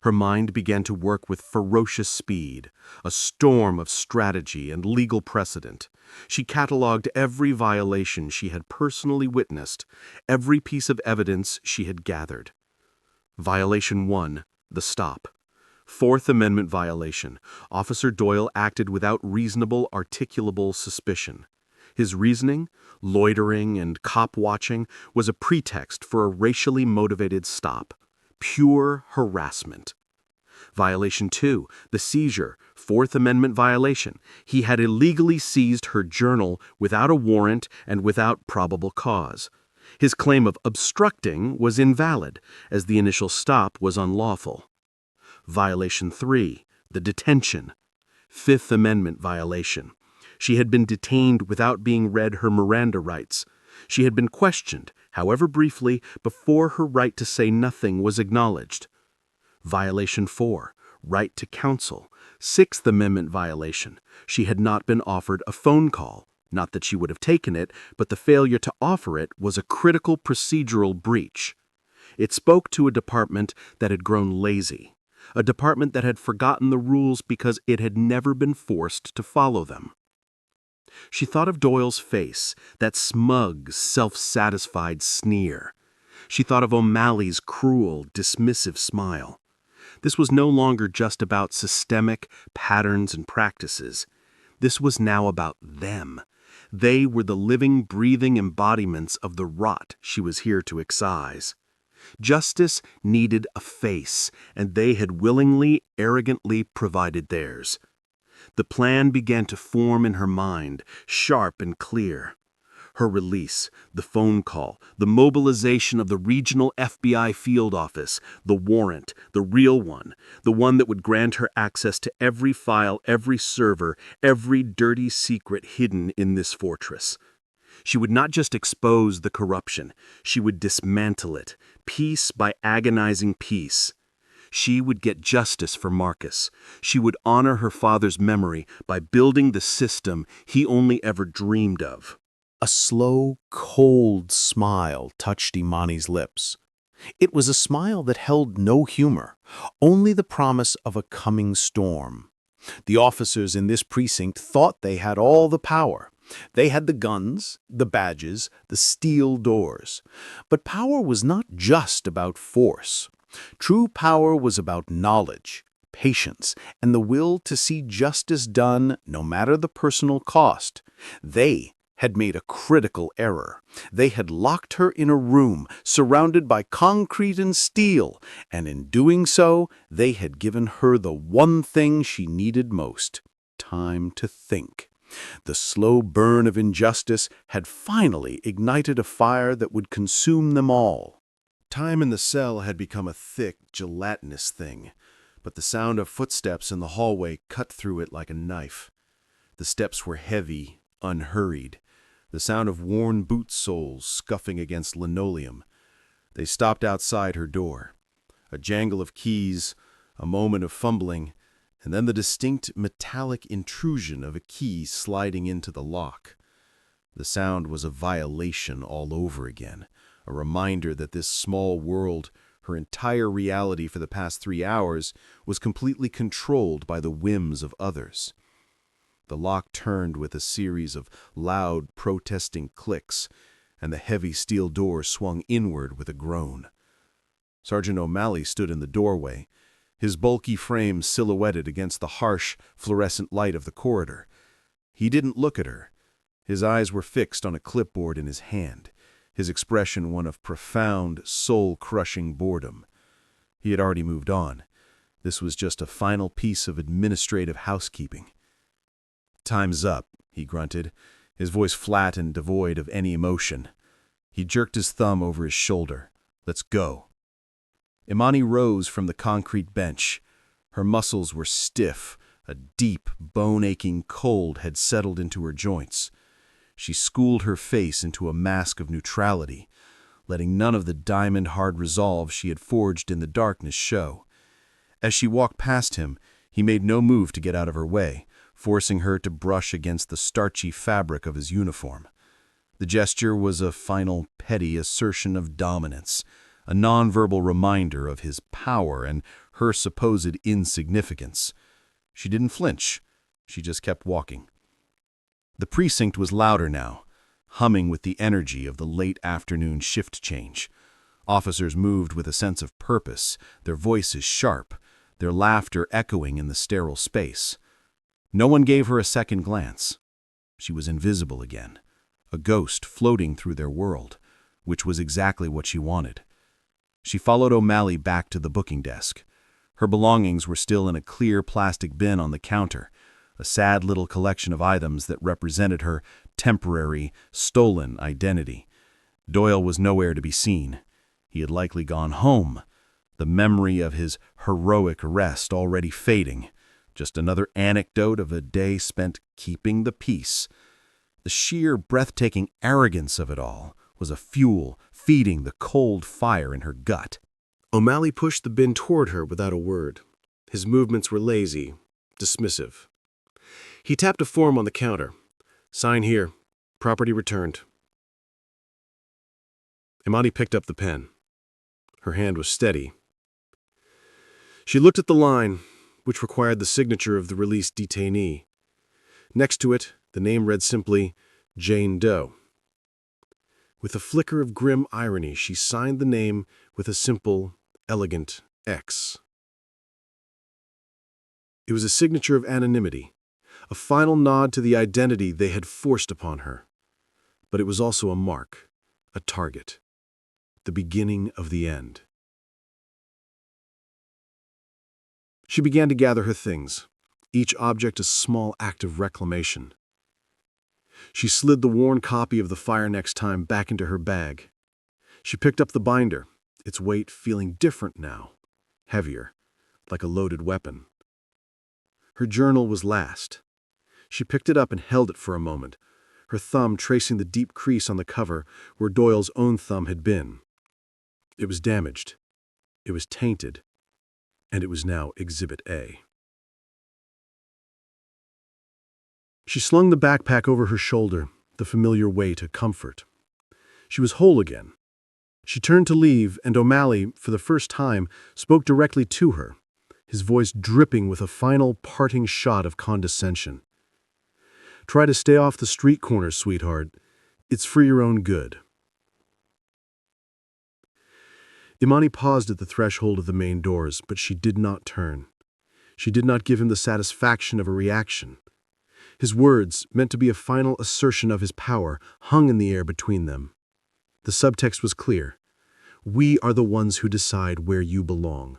Her mind began to work with ferocious speed, a storm of strategy and legal precedent. She cataloged every violation she had personally witnessed, every piece of evidence she had gathered. Violation 1, the stop. Fourth Amendment violation. Officer Doyle acted without reasonable, articulable suspicion. His reasoning, loitering and cop-watching, was a pretext for a racially motivated stop. Pure harassment. Violation 2, the seizure, Fourth Amendment violation. He had illegally seized her journal without a warrant and without probable cause. His claim of obstructing was invalid, as the initial stop was unlawful. Violation 3, the detention. Fifth Amendment violation. She had been detained without being read her Miranda rights. She had been questioned, however briefly, before her right to say nothing was acknowledged. Violation 4, right to counsel. Sixth Amendment violation. She had not been offered a phone call. Not that she would have taken it, but the failure to offer it was a critical procedural breach. It spoke to a department that had grown lazy, a department that had forgotten the rules because it had never been forced to follow them. She thought of Doyle's face, that smug, self-satisfied sneer. She thought of O'Malley's cruel, dismissive smile. This was no longer just about systemic patterns and practices. This was now about them. They were the living, breathing embodiments of the rot she was here to excise. Justice needed a face, and they had willingly, arrogantly provided theirs. The plan began to form in her mind, sharp and clear. Her release, the phone call, the mobilization of the regional FBI field office, the warrant, the real one, the one that would grant her access to every file, every server, every dirty secret hidden in this fortress. She would not just expose the corruption, she would dismantle it, piece by agonizing piece. She would get justice for Marcus. She would honor her father's memory by building the system he only ever dreamed of. A slow, cold smile touched Imani's lips. It was a smile that held no humor, only the promise of a coming storm. The officers in this precinct thought they had all the power. They had the guns, the badges, the steel doors. But power was not just about force. True power was about knowledge, patience, and the will to see justice done no matter the personal cost. They had made a critical error. They had locked her in a room surrounded by concrete and steel, and in doing so, they had given her the one thing she needed most: time to think. The slow burn of injustice had finally ignited a fire that would consume them all. Time in the cell had become a thick, gelatinous thing, but the sound of footsteps in the hallway cut through it like a knife. The steps were heavy, unhurried, the sound of worn boot soles scuffing against linoleum. They stopped outside her door. A jangle of keys, a moment of fumbling, and then the distinct metallic intrusion of a key sliding into the lock. The sound was a violation all over again, a reminder that this small world, her entire reality for the past 3 hours, was completely controlled by the whims of others. The lock turned with a series of loud, protesting clicks, and the heavy steel door swung inward with a groan. Sergeant O'Malley stood in the doorway, his bulky frame silhouetted against the harsh, fluorescent light of the corridor. He didn't look at her. His eyes were fixed on a clipboard in his hand, his expression one of profound, soul-crushing boredom. He had already moved on. This was just a final piece of administrative housekeeping. "Time's up," he grunted, his voice flat and devoid of any emotion. He jerked his thumb over his shoulder. "Let's go." Imani rose from the concrete bench. Her muscles were stiff. A deep, bone-aching cold had settled into her joints. She schooled her face into a mask of neutrality, letting none of the diamond-hard resolve she had forged in the darkness show. As she walked past him, he made no move to get out of her way, forcing her to brush against the starchy fabric of his uniform. The gesture was a final petty assertion of dominance, a nonverbal reminder of his power and her supposed insignificance. She didn't flinch. She just kept walking. The precinct was louder now, humming with the energy of the late afternoon shift change. Officers moved with a sense of purpose, their voices sharp, their laughter echoing in the sterile space. No one gave her a second glance. She was invisible again, a ghost floating through their world, which was exactly what she wanted. She followed O'Malley back to the booking desk. Her belongings were still in a clear plastic bin on the counter, a sad little collection of items that represented her temporary, stolen identity. Doyle was nowhere to be seen. He had likely gone home, the memory of his heroic arrest already fading, just another anecdote of a day spent keeping the peace. The sheer, breathtaking arrogance of it all was a fuel feeding the cold fire in her gut. O'Malley pushed the bin toward her without a word. His movements were lazy, dismissive. He tapped a form on the counter. "Sign here. Property returned." Imani picked up the pen. Her hand was steady. She looked at the line, which required the signature of the released detainee. Next to it, the name read simply, Jane Doe. With a flicker of grim irony, she signed the name with a simple, elegant X. It was a signature of anonymity, a final nod to the identity they had forced upon her. But it was also a mark, a target, the beginning of the end. She began to gather her things, each object a small act of reclamation. She slid the worn copy of The Fire Next Time back into her bag. She picked up the binder, its weight feeling different now, heavier, like a loaded weapon. Her journal was last. She picked it up and held it for a moment, her thumb tracing the deep crease on the cover where Doyle's own thumb had been. It was damaged. It was tainted. And it was now Exhibit A. She slung the backpack over her shoulder, the familiar weight a comfort. She was whole again. She turned to leave, and O'Malley, for the first time, spoke directly to her, his voice dripping with a final parting shot of condescension. "Try to stay off the street corners, sweetheart. It's for your own good." Imani paused at the threshold of the main doors, but she did not turn. She did not give him the satisfaction of a reaction. His words, meant to be a final assertion of his power, hung in the air between them. The subtext was clear. We are the ones who decide where you belong.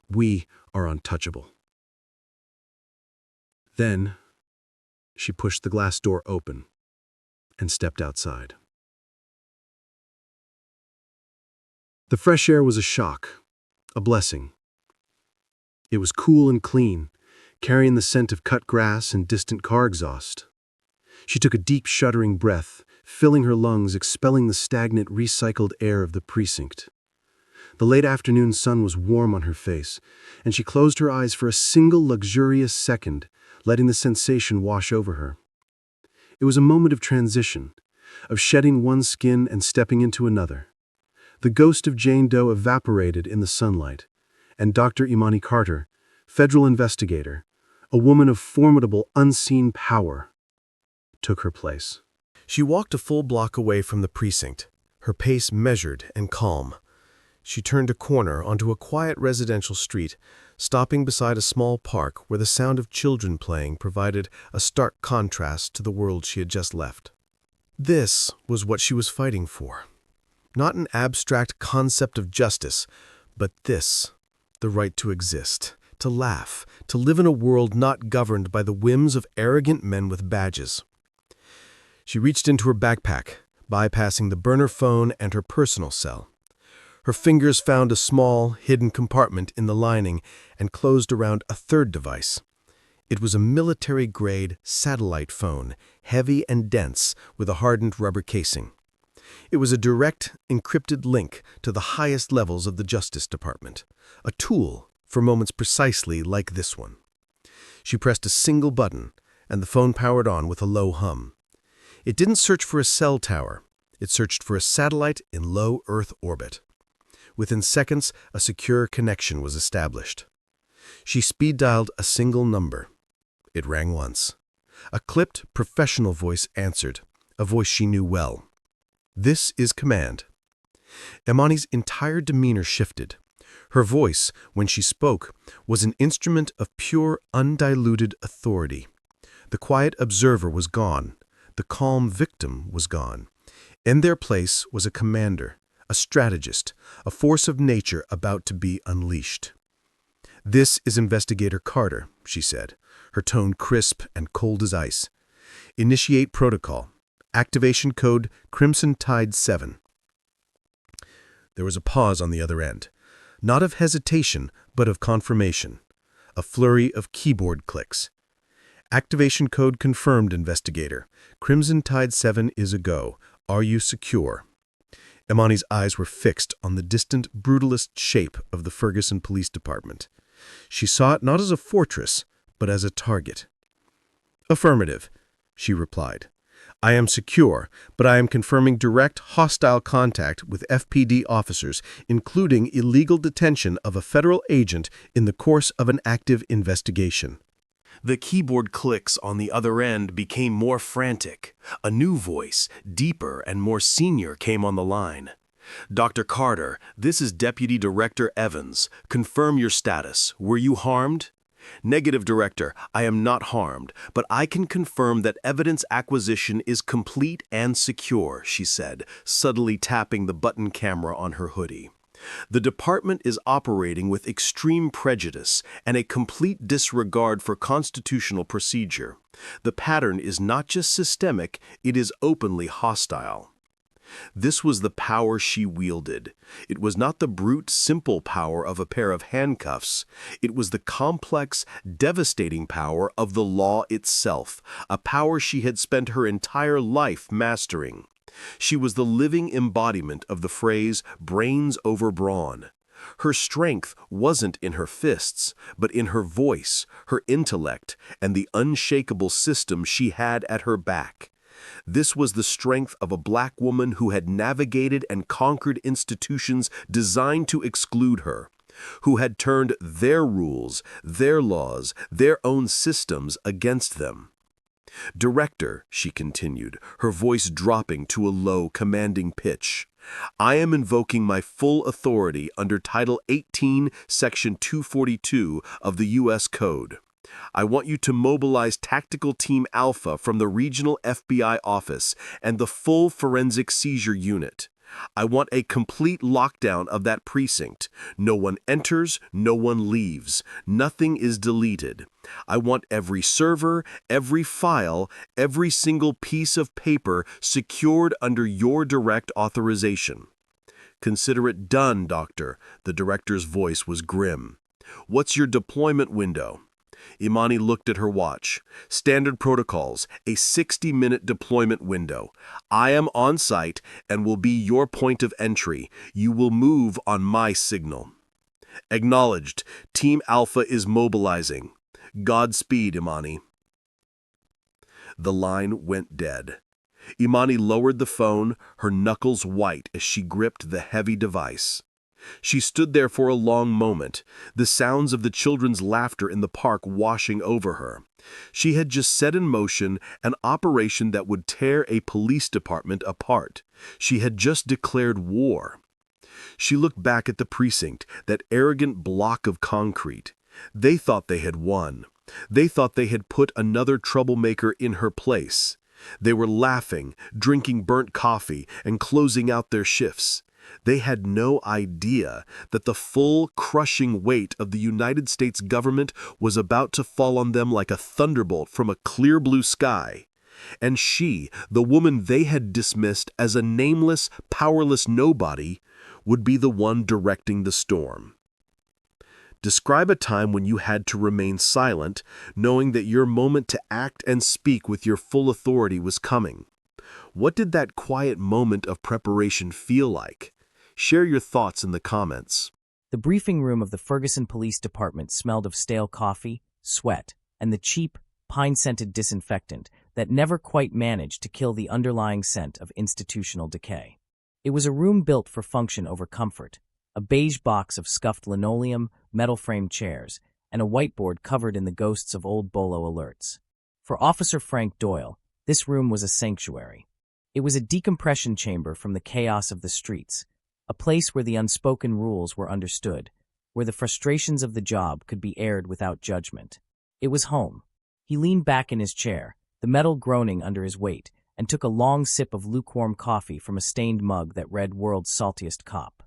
We are untouchable. Then, she pushed the glass door open and stepped outside. The fresh air was a shock, a blessing. It was cool and clean, carrying the scent of cut grass and distant car exhaust. She took a deep, shuddering breath, filling her lungs, expelling the stagnant, recycled air of the precinct. The late afternoon sun was warm on her face, and she closed her eyes for a single luxurious second, letting the sensation wash over her. It was a moment of transition, of shedding one skin and stepping into another. The ghost of Jane Doe evaporated in the sunlight, and Dr. Imani Carter, federal investigator, a woman of formidable unseen power, took her place. She walked a full block away from the precinct, her pace measured and calm. She turned a corner onto a quiet residential street, stopping beside a small park where the sound of children playing provided a stark contrast to the world she had just left. This was what she was fighting for. Not an abstract concept of justice, but this, the right to exist, to laugh, to live in a world not governed by the whims of arrogant men with badges. She reached into her backpack, bypassing the burner phone and her personal cell. Her fingers found a small, hidden compartment in the lining and closed around a third device. It was a military-grade satellite phone, heavy and dense, with a hardened rubber casing. It was a direct, encrypted link to the highest levels of the Justice Department, a tool for moments precisely like this one. She pressed a single button, and the phone powered on with a low hum. It didn't search for a cell tower. It searched for a satellite in low Earth orbit. Within seconds, a secure connection was established. She speed-dialed a single number. It rang once. A clipped, professional voice answered, a voice she knew well. "This is command." Imani's entire demeanor shifted. Her voice, when she spoke, was an instrument of pure, undiluted authority. The quiet observer was gone. The calm victim was gone. In their place was a commander, a strategist, a force of nature about to be unleashed. "This is Investigator Carter," she said, her tone crisp and cold as ice. "Initiate protocol. Activation code Crimson Tide 7. There was a pause on the other end, not of hesitation, but of confirmation. A flurry of keyboard clicks. "Activation code confirmed, Investigator. Crimson Tide 7 is a go. Are you secure?" Imani's eyes were fixed on the distant, brutalist shape of the Ferguson Police Department. She saw it not as a fortress, but as a target. "Affirmative," she replied. "I am secure, but I am confirming direct hostile contact with FPD officers, including illegal detention of a federal agent in the course of an active investigation." The keyboard clicks on the other end became more frantic. A new voice, deeper and more senior, came on the line. "Dr. Carter, this is Deputy Director Evans. Confirm your status. Were you harmed?" "Negative, Director. I am not harmed, but I can confirm that evidence acquisition is complete and secure," she said, subtly tapping the button camera on her hoodie. "The department is operating with extreme prejudice and a complete disregard for constitutional procedure. The pattern is not just systemic, it is openly hostile." This was the power she wielded. It was not the brute, simple power of a pair of handcuffs. It was the complex, devastating power of the law itself, a power she had spent her entire life mastering. She was the living embodiment of the phrase, brains over brawn. Her strength wasn't in her fists, but in her voice, her intellect, and the unshakable system she had at her back. This was the strength of a black woman who had navigated and conquered institutions designed to exclude her, who had turned their rules, their laws, their own systems against them. "Director," she continued, her voice dropping to a low, commanding pitch, "I am invoking my full authority under Title 18, Section 242 of the U.S. Code. I want you to mobilize Tactical Team Alpha from the Regional FBI Office and the full Forensic Seizure Unit. I want a complete lockdown of that precinct. No one enters, no one leaves. Nothing is deleted. I want every server, every file, every single piece of paper secured under your direct authorization." "Consider it done, Doctor." The director's voice was grim. "What's your deployment window?" Imani looked at her watch. "Standard protocols, a 60-minute deployment window. I am on site and will be your point of entry. You will move on my signal." "Acknowledged. Team Alpha is mobilizing. Godspeed, Imani." The line went dead. Imani lowered the phone, her knuckles white as she gripped the heavy device. She stood there for a long moment, the sounds of the children's laughter in the park washing over her. She had just set in motion an operation that would tear a police department apart. She had just declared war. She looked back at the precinct, that arrogant block of concrete. They thought they had won. They thought they had put another troublemaker in her place. They were laughing, drinking burnt coffee, and closing out their shifts. They had no idea that the full, crushing weight of the United States government was about to fall on them like a thunderbolt from a clear blue sky. And she, the woman they had dismissed as a nameless, powerless nobody, would be the one directing the storm. Describe a time when you had to remain silent, knowing that your moment to act and speak with your full authority was coming. What did that quiet moment of preparation feel like? Share your thoughts in the comments. The briefing room of the Ferguson Police Department smelled of stale coffee, sweat, and the cheap, pine-scented disinfectant that never quite managed to kill the underlying scent of institutional decay. It was a room built for function over comfort, a beige box of scuffed linoleum, metal-framed chairs, and a whiteboard covered in the ghosts of old bolo alerts. For Officer Frank Doyle, this room was a sanctuary. It was a decompression chamber from the chaos of the streets, a place where the unspoken rules were understood, where the frustrations of the job could be aired without judgment. It was home. He leaned back in his chair, the metal groaning under his weight, and took a long sip of lukewarm coffee from a stained mug that read "World's Saltiest Cop."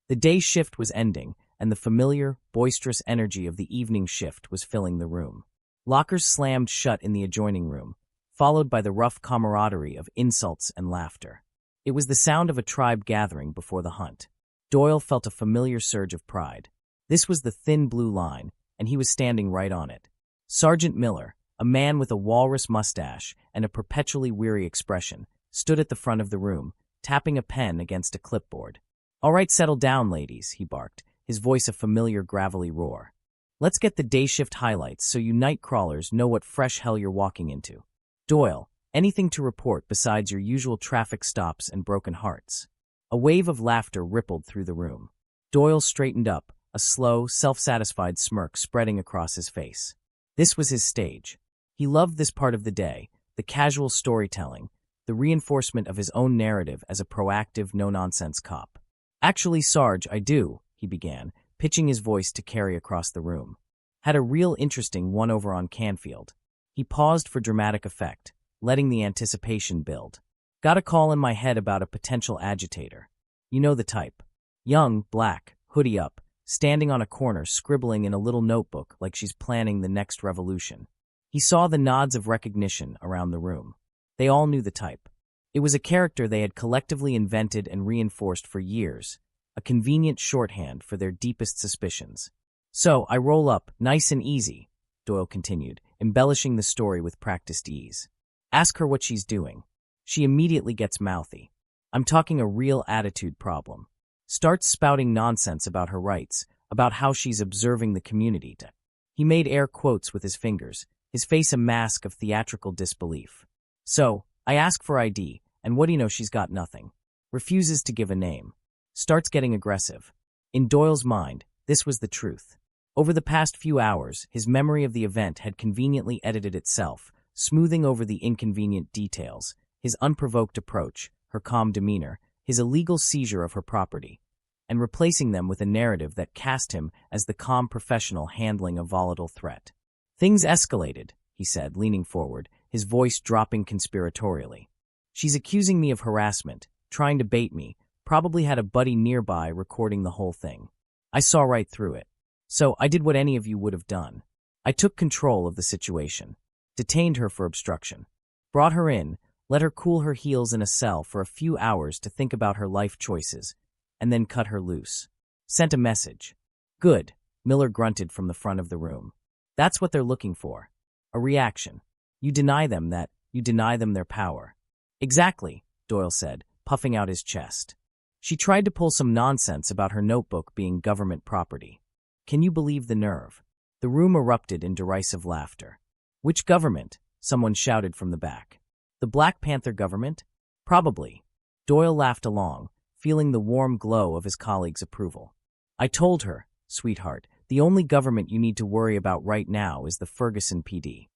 The day shift was ending, and the familiar, boisterous energy of the evening shift was filling the room. Lockers slammed shut in the adjoining room, followed by the rough camaraderie of insults and laughter. It was the sound of a tribe gathering before the hunt. Doyle felt a familiar surge of pride. This was the thin blue line, and he was standing right on it. Sergeant Miller, a man with a walrus mustache and a perpetually weary expression, stood at the front of the room, tapping a pen against a clipboard. "All right, settle down, ladies," he barked, his voice a familiar gravelly roar. "Let's get the day shift highlights so you night crawlers know what fresh hell you're walking into. Doyle, anything to report besides your usual traffic stops and broken hearts?" A wave of laughter rippled through the room. Doyle straightened up, a slow, self-satisfied smirk spreading across his face. This was his stage. He loved this part of the day, the casual storytelling, the reinforcement of his own narrative as a proactive, no-nonsense cop. "Actually, Sarge, I do," he began, pitching his voice to carry across the room. "Had a real interesting one over on Canfield." He paused for dramatic effect, letting the anticipation build. "Got a call in my head about a potential agitator. You know the type. Young, black, hoodie up, standing on a corner scribbling in a little notebook like she's planning the next revolution." He saw the nods of recognition around the room. They all knew the type. It was a character they had collectively invented and reinforced for years, a convenient shorthand for their deepest suspicions. "So, I roll up, nice and easy," Doyle continued, embellishing the story with practiced ease. "Ask her what she's doing. She immediately gets mouthy. I'm talking a real attitude problem. Starts spouting nonsense about her rights, about how she's observing the community." He made air quotes with his fingers, his face a mask of theatrical disbelief. "So, I ask for ID, and what do you know, she's got nothing. Refuses to give a name. Starts getting aggressive." In Doyle's mind, this was the truth. Over the past few hours, his memory of the event had conveniently edited itself, smoothing over the inconvenient details, his unprovoked approach, her calm demeanor, his illegal seizure of her property, and replacing them with a narrative that cast him as the calm professional handling a volatile threat. "Things escalated," he said, leaning forward, his voice dropping conspiratorially. "She's accusing me of harassment, trying to bait me, probably had a buddy nearby recording the whole thing. I saw right through it. So I did what any of you would have done. I took control of the situation, detained her for obstruction, brought her in, let her cool her heels in a cell for a few hours to think about her life choices, and then cut her loose. Sent a message." "Good," Miller grunted from the front of the room. "That's what they're looking for. A reaction. You deny them that, you deny them their power." "Exactly," Doyle said, puffing out his chest. "She tried to pull some nonsense about her notebook being government property. Can you believe the nerve?" The room erupted in derisive laughter. "Which government?" someone shouted from the back. "The Black Panther government? Probably." Doyle laughed along, feeling the warm glow of his colleague's approval. "I told her, sweetheart, the only government you need to worry about right now is the Ferguson PD."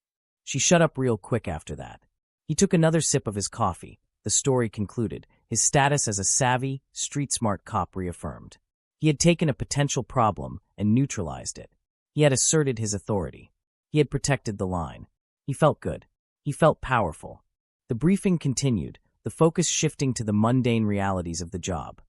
She shut up real quick after that. He took another sip of his coffee, the story concluded, his status as a savvy, street-smart cop reaffirmed. He had taken a potential problem and neutralized it. He had asserted his authority. He had protected the line. He felt good. He felt powerful. The briefing continued, the focus shifting to the mundane realities of the job.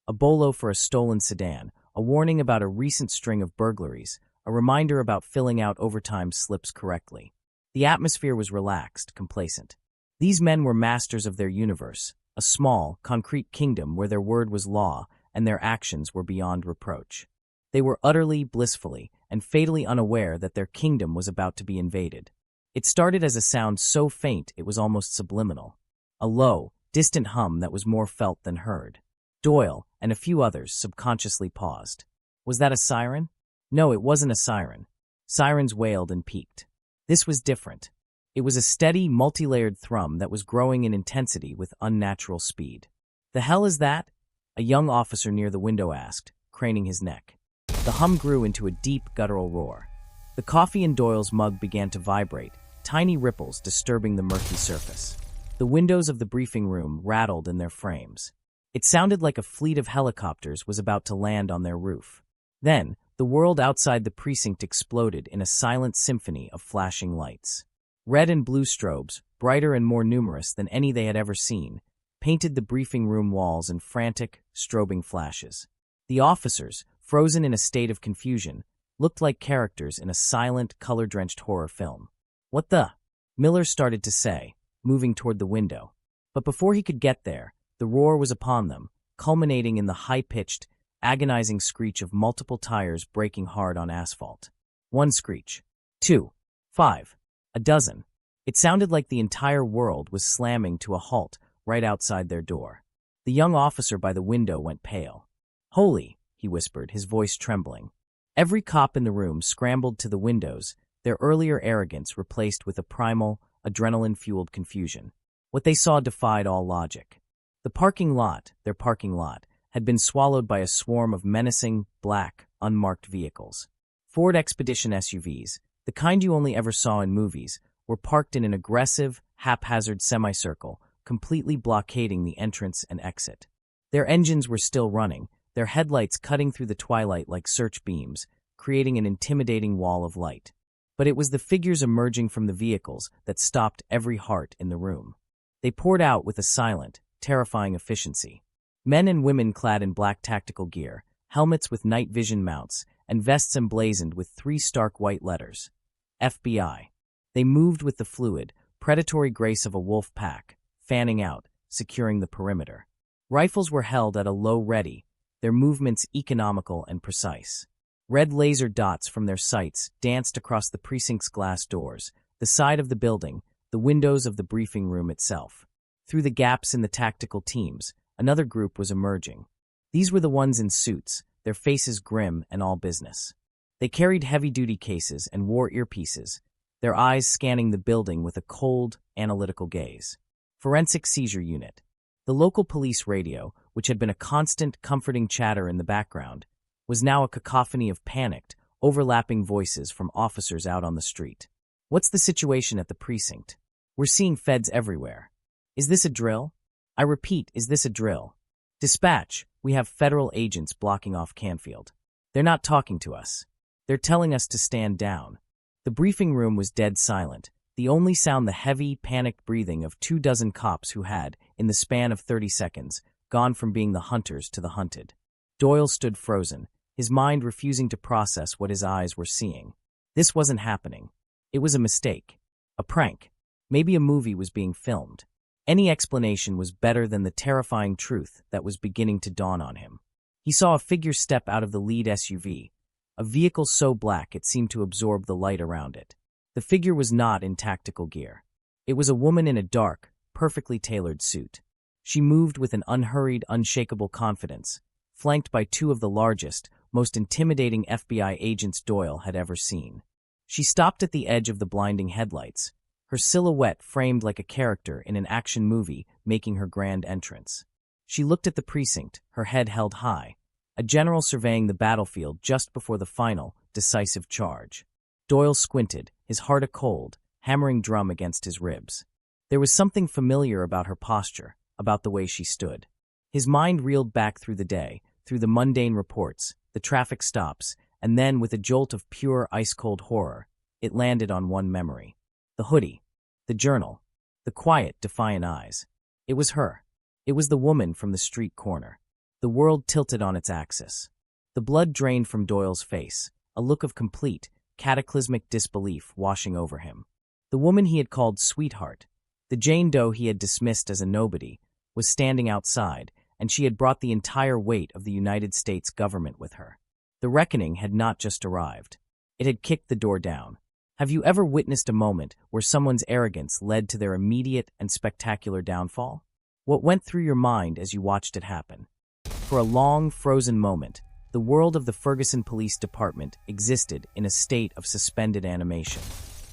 A bolo for a stolen sedan, a warning about a recent string of burglaries, a reminder about filling out overtime slips correctly. The atmosphere was relaxed, complacent. These men were masters of their universe, a small, concrete kingdom where their word was law and their actions were beyond reproach. They were utterly, blissfully, and fatally unaware that their kingdom was about to be invaded. It started as a sound so faint it was almost subliminal. A low, distant hum that was more felt than heard. Doyle and a few others subconsciously paused. Was that a siren? No, it wasn't a siren. Sirens wailed and peaked. This was different. It was a steady, multi-layered thrum that was growing in intensity with unnatural speed. "The hell is that?" a young officer near the window asked, craning his neck. The hum grew into a deep, guttural roar. The coffee in Doyle's mug began to vibrate, tiny ripples disturbing the murky surface. The windows of the briefing room rattled in their frames. It sounded like a fleet of helicopters was about to land on their roof. Then, the world outside the precinct exploded in a silent symphony of flashing lights. Red and blue strobes, brighter and more numerous than any they had ever seen, painted the briefing room walls in frantic, strobing flashes. The officers, frozen in a state of confusion, looked like characters in a silent, color-drenched horror film. "What the?" Miller started to say, moving toward the window. But before he could get there, the roar was upon them, culminating in the high-pitched, agonizing screech of multiple tires braking hard on asphalt. One screech. 2. 5. A dozen. It sounded like the entire world was slamming to a halt right outside their door. The young officer by the window went pale. "Holy," he whispered, his voice trembling. Every cop in the room scrambled to the windows, their earlier arrogance replaced with a primal, adrenaline-fueled confusion. What they saw defied all logic. The parking lot, their parking lot, had been swallowed by a swarm of menacing, black, unmarked vehicles. Ford Expedition SUVs, the kind you only ever saw in movies, were parked in an aggressive, haphazard semicircle, completely blockading the entrance and exit. Their engines were still running, their headlights cutting through the twilight like search beams, creating an intimidating wall of light. But it was the figures emerging from the vehicles that stopped every heart in the room. They poured out with a silent, terrifying efficiency. Men and women clad in black tactical gear, helmets with night vision mounts, and vests emblazoned with 3 stark white letters. FBI. They moved with the fluid, predatory grace of a wolf pack, fanning out, securing the perimeter. Rifles were held at a low ready, their movements economical and precise. Red laser dots from their sights danced across the precinct's glass doors, the side of the building, the windows of the briefing room itself. Through the gaps in the tactical teams, another group was emerging. These were the ones in suits, their faces grim and all business. They carried heavy-duty cases and wore earpieces, their eyes scanning the building with a cold, analytical gaze. Forensic Seizure Unit. The local police radio, which had been a constant, comforting chatter in the background, was now a cacophony of panicked, overlapping voices from officers out on the street. "What's the situation at the precinct? We're seeing feds everywhere. Is this a drill? I repeat, is this a drill? Dispatch, we have federal agents blocking off Canfield. They're not talking to us. They're telling us to stand down." The briefing room was dead silent, the only sound the heavy, panicked breathing of 24 cops who had, in the span of 30 seconds, gone from being the hunters to the hunted. Doyle stood frozen, his mind refusing to process what his eyes were seeing. This wasn't happening. It was a mistake. A prank. Maybe a movie was being filmed. Any explanation was better than the terrifying truth that was beginning to dawn on him. He saw a figure step out of the lead SUV, a vehicle so black it seemed to absorb the light around it. The figure was not in tactical gear. It was a woman in a dark, perfectly tailored suit. She moved with an unhurried, unshakable confidence, flanked by 2 of the largest, most intimidating FBI agents Doyle had ever seen. She stopped at the edge of the blinding headlights, her silhouette framed like a character in an action movie making her grand entrance. She looked at the precinct, her head held high, a general surveying the battlefield just before the final, decisive charge. Doyle squinted, his heart a cold, hammering drum against his ribs. There was something familiar about her posture, about the way she stood. His mind reeled back through the day, through the mundane reports, the traffic stops, and then, with a jolt of pure ice-cold horror, it landed on one memory. The hoodie, the journal, the quiet, defiant eyes. It was her. It was the woman from the street corner. The world tilted on its axis. The blood drained from Doyle's face, a look of complete, cataclysmic disbelief washing over him. The woman he had called sweetheart, the Jane Doe he had dismissed as a nobody, was standing outside, and she had brought the entire weight of the United States government with her. The reckoning had not just arrived. It had kicked the door down. Have you ever witnessed a moment where someone's arrogance led to their immediate and spectacular downfall? What went through your mind as you watched it happen? For a long, frozen moment, the world of the Ferguson Police Department existed in a state of suspended animation.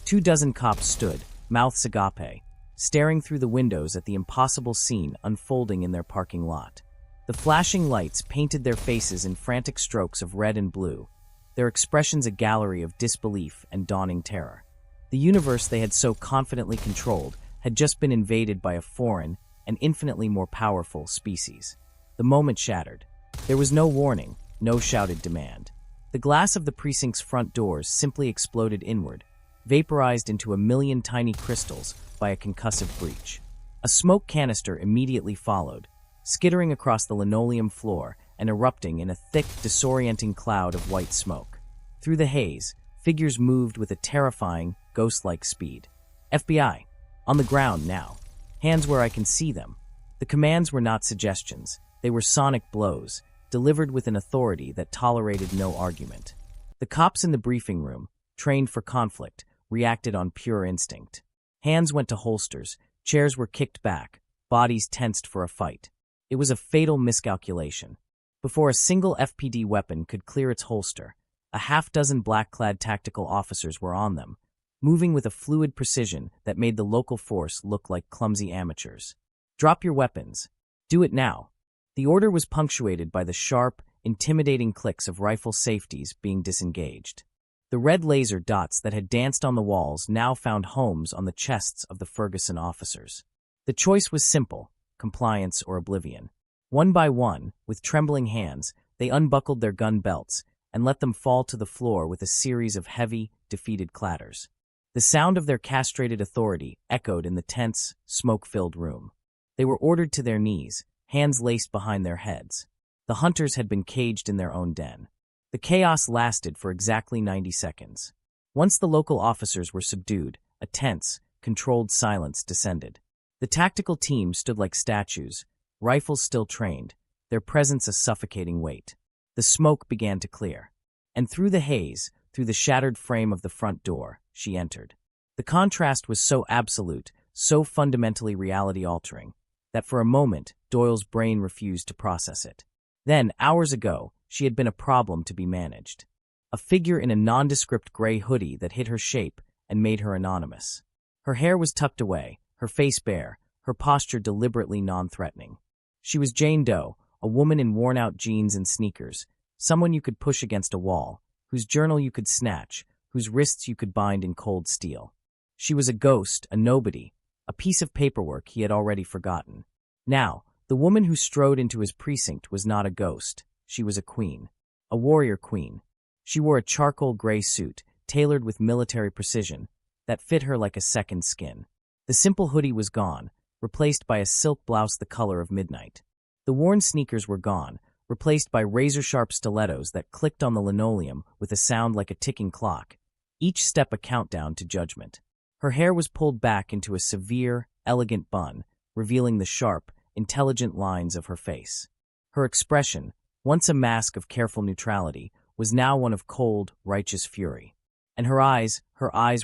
24 cops stood, mouths agape, staring through the windows at the impossible scene unfolding in their parking lot. The flashing lights painted their faces in frantic strokes of red and blue, their expressions a gallery of disbelief and dawning terror. The universe they had so confidently controlled had just been invaded by a foreign and infinitely more powerful species. The moment shattered. There was no warning, no shouted demand. The glass of the precinct's front doors simply exploded inward, vaporized into a million tiny crystals by a concussive breach. A smoke canister immediately followed, skittering across the linoleum floor and erupting in a thick, disorienting cloud of white smoke. Through the haze, figures moved with a terrifying, ghost-like speed. FBI. On the ground now. Hands where I can see them. The commands were not suggestions. They were sonic blows, delivered with an authority that tolerated no argument. The cops in the briefing room, trained for conflict, reacted on pure instinct. Hands went to holsters, chairs were kicked back, bodies tensed for a fight. It was a fatal miscalculation. Before a single FPD weapon could clear its holster, a half-dozen black-clad tactical officers were on them, moving with a fluid precision that made the local force look like clumsy amateurs. Drop your weapons. Do it now. The order was punctuated by the sharp, intimidating clicks of rifle safeties being disengaged. The red laser dots that had danced on the walls now found homes on the chests of the Ferguson officers. The choice was simple: compliance or oblivion. One by one, with trembling hands, they unbuckled their gun belts and let them fall to the floor with a series of heavy, defeated clatters. The sound of their castrated authority echoed in the tense, smoke-filled room. They were ordered to their knees, hands laced behind their heads. The hunters had been caged in their own den. The chaos lasted for exactly 90 seconds. Once the local officers were subdued, a tense, controlled silence descended. The tactical team stood like statues, rifles still trained, their presence a suffocating weight. The smoke began to clear. And through the haze, through the shattered frame of the front door, she entered. The contrast was so absolute, so fundamentally reality-altering, that for a moment, Doyle's brain refused to process it. Then, hours ago, she had been a problem to be managed. A figure in a nondescript gray hoodie that hid her shape and made her anonymous. Her hair was tucked away, her face bare, her posture deliberately non-threatening. She was Jane Doe, a woman in worn-out jeans and sneakers, someone you could push against a wall, whose journal you could snatch, whose wrists you could bind in cold steel. She was a ghost, a nobody, a piece of paperwork he had already forgotten. Now, the woman who strode into his precinct was not a ghost. She was a queen, a warrior queen. She wore a charcoal gray suit, tailored with military precision, that fit her like a second skin. The simple hoodie was gone, replaced by a silk blouse the color of midnight. The worn sneakers were gone, replaced by razor-sharp stilettos that clicked on the linoleum with a sound like a ticking clock, each step a countdown to judgment. Her hair was pulled back into a severe, elegant bun, revealing the sharp, intelligent lines of her face. Her expression, once a mask of careful neutrality, was now one of cold, righteous fury. And her eyes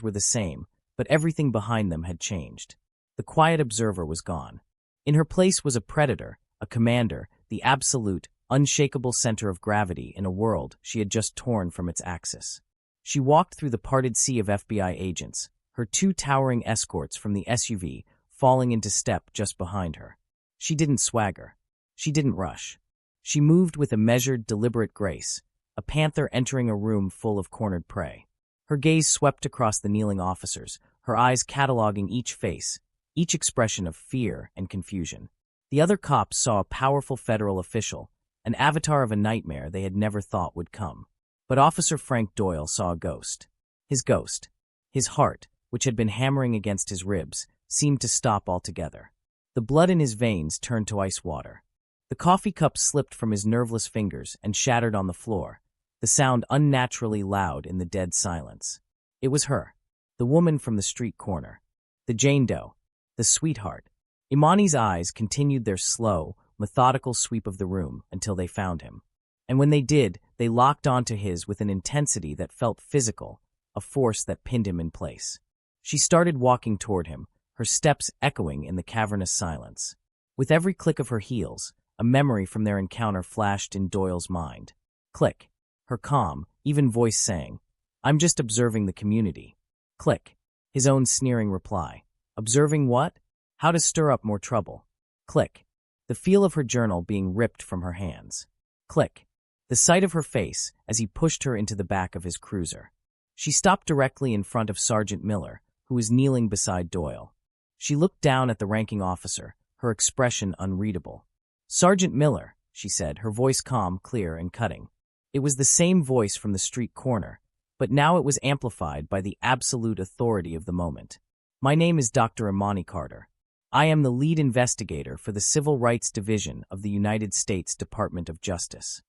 were the same, but everything behind them had changed. The quiet observer was gone. In her place was a predator, a commander, the absolute, unshakable center of gravity in a world she had just torn from its axis. She walked through the parted sea of FBI agents, her two towering escorts from the SUV falling into step just behind her. She didn't swagger. She didn't rush. She moved with a measured, deliberate grace, a panther entering a room full of cornered prey. Her gaze swept across the kneeling officers, her eyes cataloging each face, each expression of fear and confusion. The other cops saw a powerful federal official, an avatar of a nightmare they had never thought would come. But Officer Frank Doyle saw a ghost. His ghost. His heart, which had been hammering against his ribs, seemed to stop altogether. The blood in his veins turned to ice water. The coffee cup slipped from his nerveless fingers and shattered on the floor, the sound unnaturally loud in the dead silence. It was her, the woman from the street corner, the Jane Doe, the sweetheart. Imani's eyes continued their slow, methodical sweep of the room until they found him. And when they did, they locked onto his with an intensity that felt physical, a force that pinned him in place. She started walking toward him, her steps echoing in the cavernous silence. With every click of her heels, a memory from their encounter flashed in Doyle's mind. Click. Her calm, even voice saying, "I'm just observing the community." Click. His own sneering reply. Observing what? How to stir up more trouble. Click. The feel of her journal being ripped from her hands. Click. The sight of her face as he pushed her into the back of his cruiser. She stopped directly in front of Sergeant Miller, who was kneeling beside Doyle. She looked down at the ranking officer, her expression unreadable. "Sergeant Miller," she said, her voice calm, clear, and cutting. It was the same voice from the street corner, but now it was amplified by the absolute authority of the moment. "My name is Dr. Imani Carter. I am the lead investigator for the Civil Rights Division of the United States Department of Justice."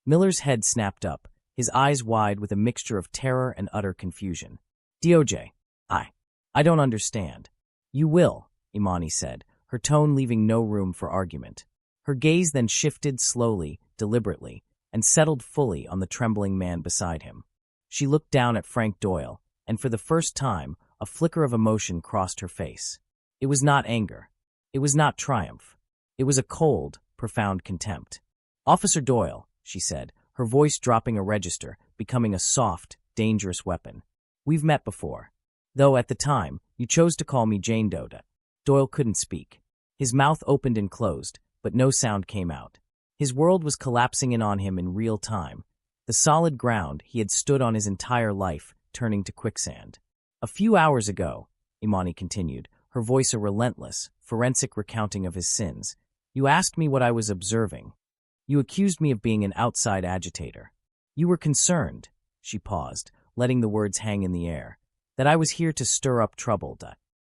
Miller's head snapped up, his eyes wide with a mixture of terror and utter confusion. "DOJ, I don't understand." "You will," Imani said, her tone leaving no room for argument. Her gaze then shifted slowly, deliberately, and settled fully on the trembling man beside him. She looked down at Frank Doyle, and for the first time, a flicker of emotion crossed her face. It was not anger. It was not triumph. It was a cold, profound contempt. "Officer Doyle," she said, her voice dropping a register, becoming a soft, dangerous weapon. "We've met before. Though at the time, you chose to call me Jane Doe." Doyle couldn't speak. His mouth opened and closed, but no sound came out. His world was collapsing in on him in real time. The solid ground he had stood on his entire life, turning to quicksand. "A few hours ago," Imani continued, her voice a relentless, forensic recounting of his sins, "you asked me what I was observing. You accused me of being an outside agitator. You were concerned," she paused, letting the words hang in the air, "that I was here to stir up trouble."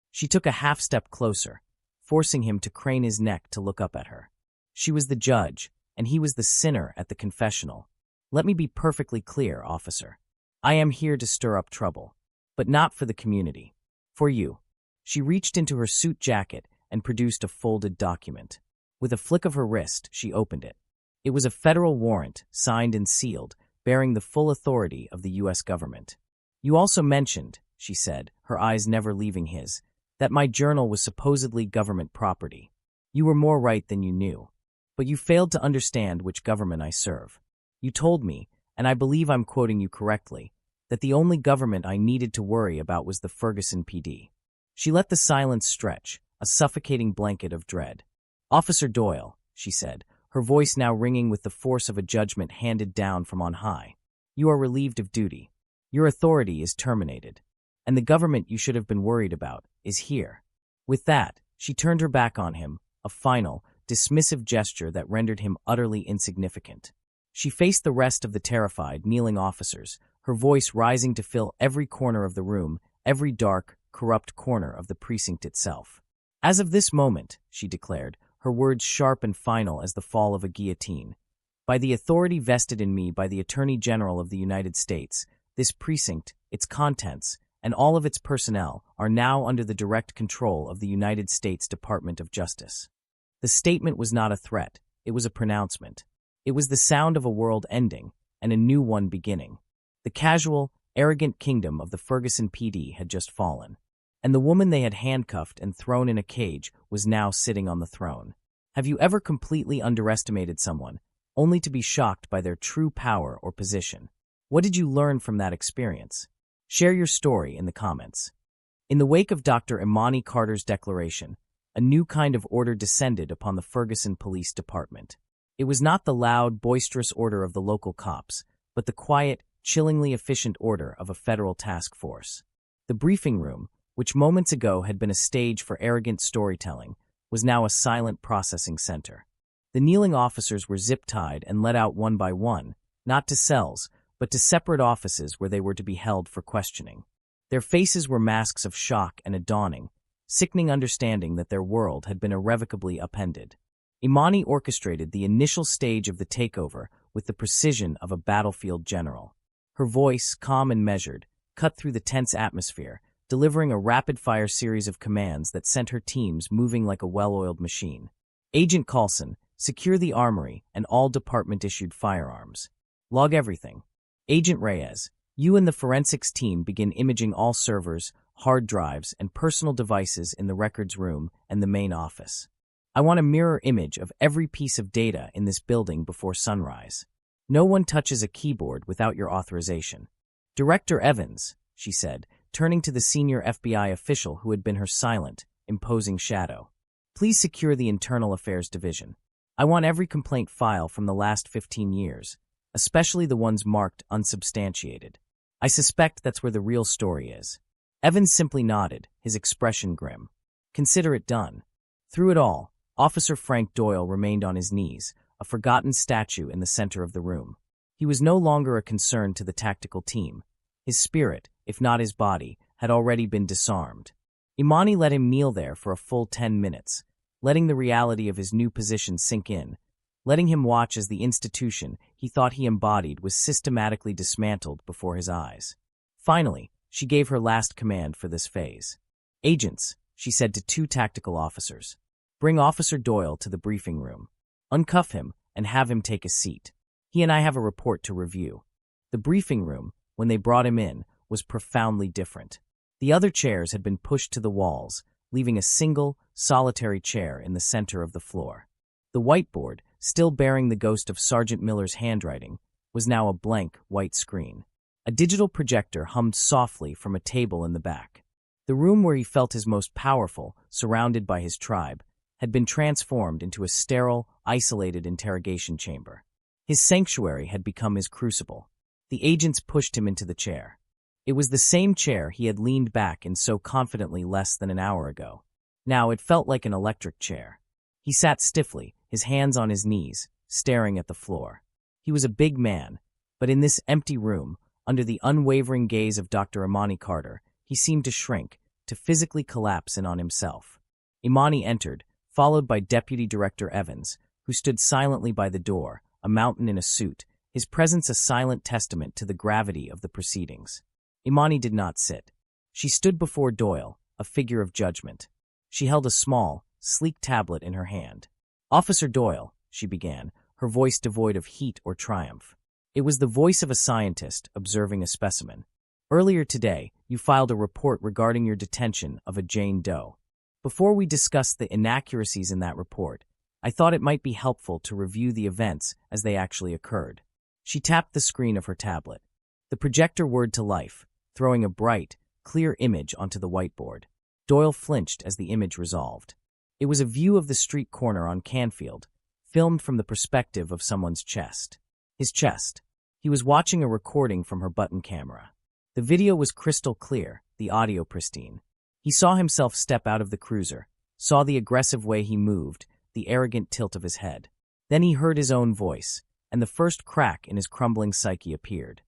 She took a half-step closer, forcing him to crane his neck to look up at her. She was the judge, and he was the sinner at the confessional. "Let me be perfectly clear, officer. I am here to stir up trouble, but not for the community. For you." She reached into her suit jacket and produced a folded document. With a flick of her wrist, she opened it. It was a federal warrant, signed and sealed, bearing the full authority of the U.S. government. "You also mentioned," she said, her eyes never leaving his, "that my journal was supposedly government property. You were more right than you knew. But you failed to understand which government I serve. You told me, and I believe I'm quoting you correctly, that the only government I needed to worry about was the Ferguson PD." She let the silence stretch, a suffocating blanket of dread. "Officer Doyle," she said, her voice now ringing with the force of a judgment handed down from on high. "You are relieved of duty. Your authority is terminated. And the government you should have been worried about is here." With that, she turned her back on him, a final, dismissive gesture that rendered him utterly insignificant. She faced the rest of the terrified, kneeling officers, her voice rising to fill every corner of the room, every dark, corrupt corner of the precinct itself. "As of this moment," she declared, her words sharp and final as the fall of a guillotine, "by the authority vested in me by the Attorney General of the United States, this precinct, its contents, and all of its personnel are now under the direct control of the United States Department of Justice." The statement was not a threat, it was a pronouncement. It was the sound of a world ending, and a new one beginning. The casual, arrogant kingdom of the Ferguson PD had just fallen, and the woman they had handcuffed and thrown in a cage was now sitting on the throne. Have you ever completely underestimated someone, only to be shocked by their true power or position? What did you learn from that experience? Share your story in the comments. In the wake of Dr. Imani Carter's declaration, a new kind of order descended upon the Ferguson Police Department. It was not the loud, boisterous order of the local cops, but the quiet, chillingly efficient order of a federal task force. The briefing room, which moments ago had been a stage for arrogant storytelling, was now a silent processing center. The kneeling officers were zip-tied and let out one by one, not to cells, but to separate offices where they were to be held for questioning. Their faces were masks of shock and a dawning, sickening understanding that their world had been irrevocably upended. Imani orchestrated the initial stage of the takeover with the precision of a battlefield general. Her voice, calm and measured, cut through the tense atmosphere, delivering a rapid-fire series of commands that sent her teams moving like a well-oiled machine. "Agent Coulson, Secure the armory and all department-issued firearms. Log everything. Agent Reyes, you and the forensics team begin imaging all servers, hard drives, and personal devices in the records room and the main office. I want a mirror image of every piece of data in this building before sunrise. No one touches a keyboard without your authorization. Director Evans, she said, turning to the senior FBI official who had been her silent, imposing shadow. Please secure the Internal Affairs Division. I want every complaint file from the last 15 years, especially the ones marked unsubstantiated. I suspect that's where the real story is. Evans simply nodded, his expression grim. Consider it done. Through it all, Officer Frank Doyle remained on his knees, a forgotten statue in the center of the room. He was no longer a concern to the tactical team. His spirit, if not his body, had already been disarmed. Imani let him kneel there for a full 10 minutes, letting the reality of his new position sink in, letting him watch as the institution he thought he embodied was systematically dismantled before his eyes. Finally, she gave her last command for this phase. Agents, she said to 2 tactical officers, bring Officer Doyle to the briefing room. Uncuff him and have him take a seat. He and I have a report to review. The briefing room, when they brought him in, was profoundly different. The other chairs had been pushed to the walls, leaving a single, solitary chair in the center of the floor. The whiteboard, still bearing the ghost of Sergeant Miller's handwriting, was now a blank, white screen. A digital projector hummed softly from a table in the back. The room where he felt his most powerful, surrounded by his tribe, had been transformed into a sterile, isolated interrogation chamber. His sanctuary had become his crucible. The agents pushed him into the chair. It was the same chair he had leaned back in so confidently less than an hour ago. Now it felt like an electric chair. He sat stiffly, his hands on his knees, staring at the floor. He was a big man, but in this empty room, under the unwavering gaze of Dr. Imani Carter, he seemed to shrink, to physically collapse in on himself. Imani entered, followed by Deputy Director Evans, who stood silently by the door, a mountain in a suit, his presence a silent testament to the gravity of the proceedings. Imani did not sit. She stood before Doyle, a figure of judgment. She held a small, sleek tablet in her hand. Officer Doyle, she began, her voice devoid of heat or triumph. It was the voice of a scientist observing a specimen. Earlier today, you filed a report regarding your detention of a Jane Doe. Before we discuss the inaccuracies in that report, I thought it might be helpful to review the events as they actually occurred. She tapped the screen of her tablet. The projector whirred to life, throwing a bright, clear image onto the whiteboard. Doyle flinched as the image resolved. It was a view of the street corner on Canfield, filmed from the perspective of someone's chest. His chest. He was watching a recording from her button camera. The video was crystal clear, the audio pristine. He saw himself step out of the cruiser, saw the aggressive way he moved, the arrogant tilt of his head. Then he heard his own voice, and the first crack in his crumbling psyche appeared.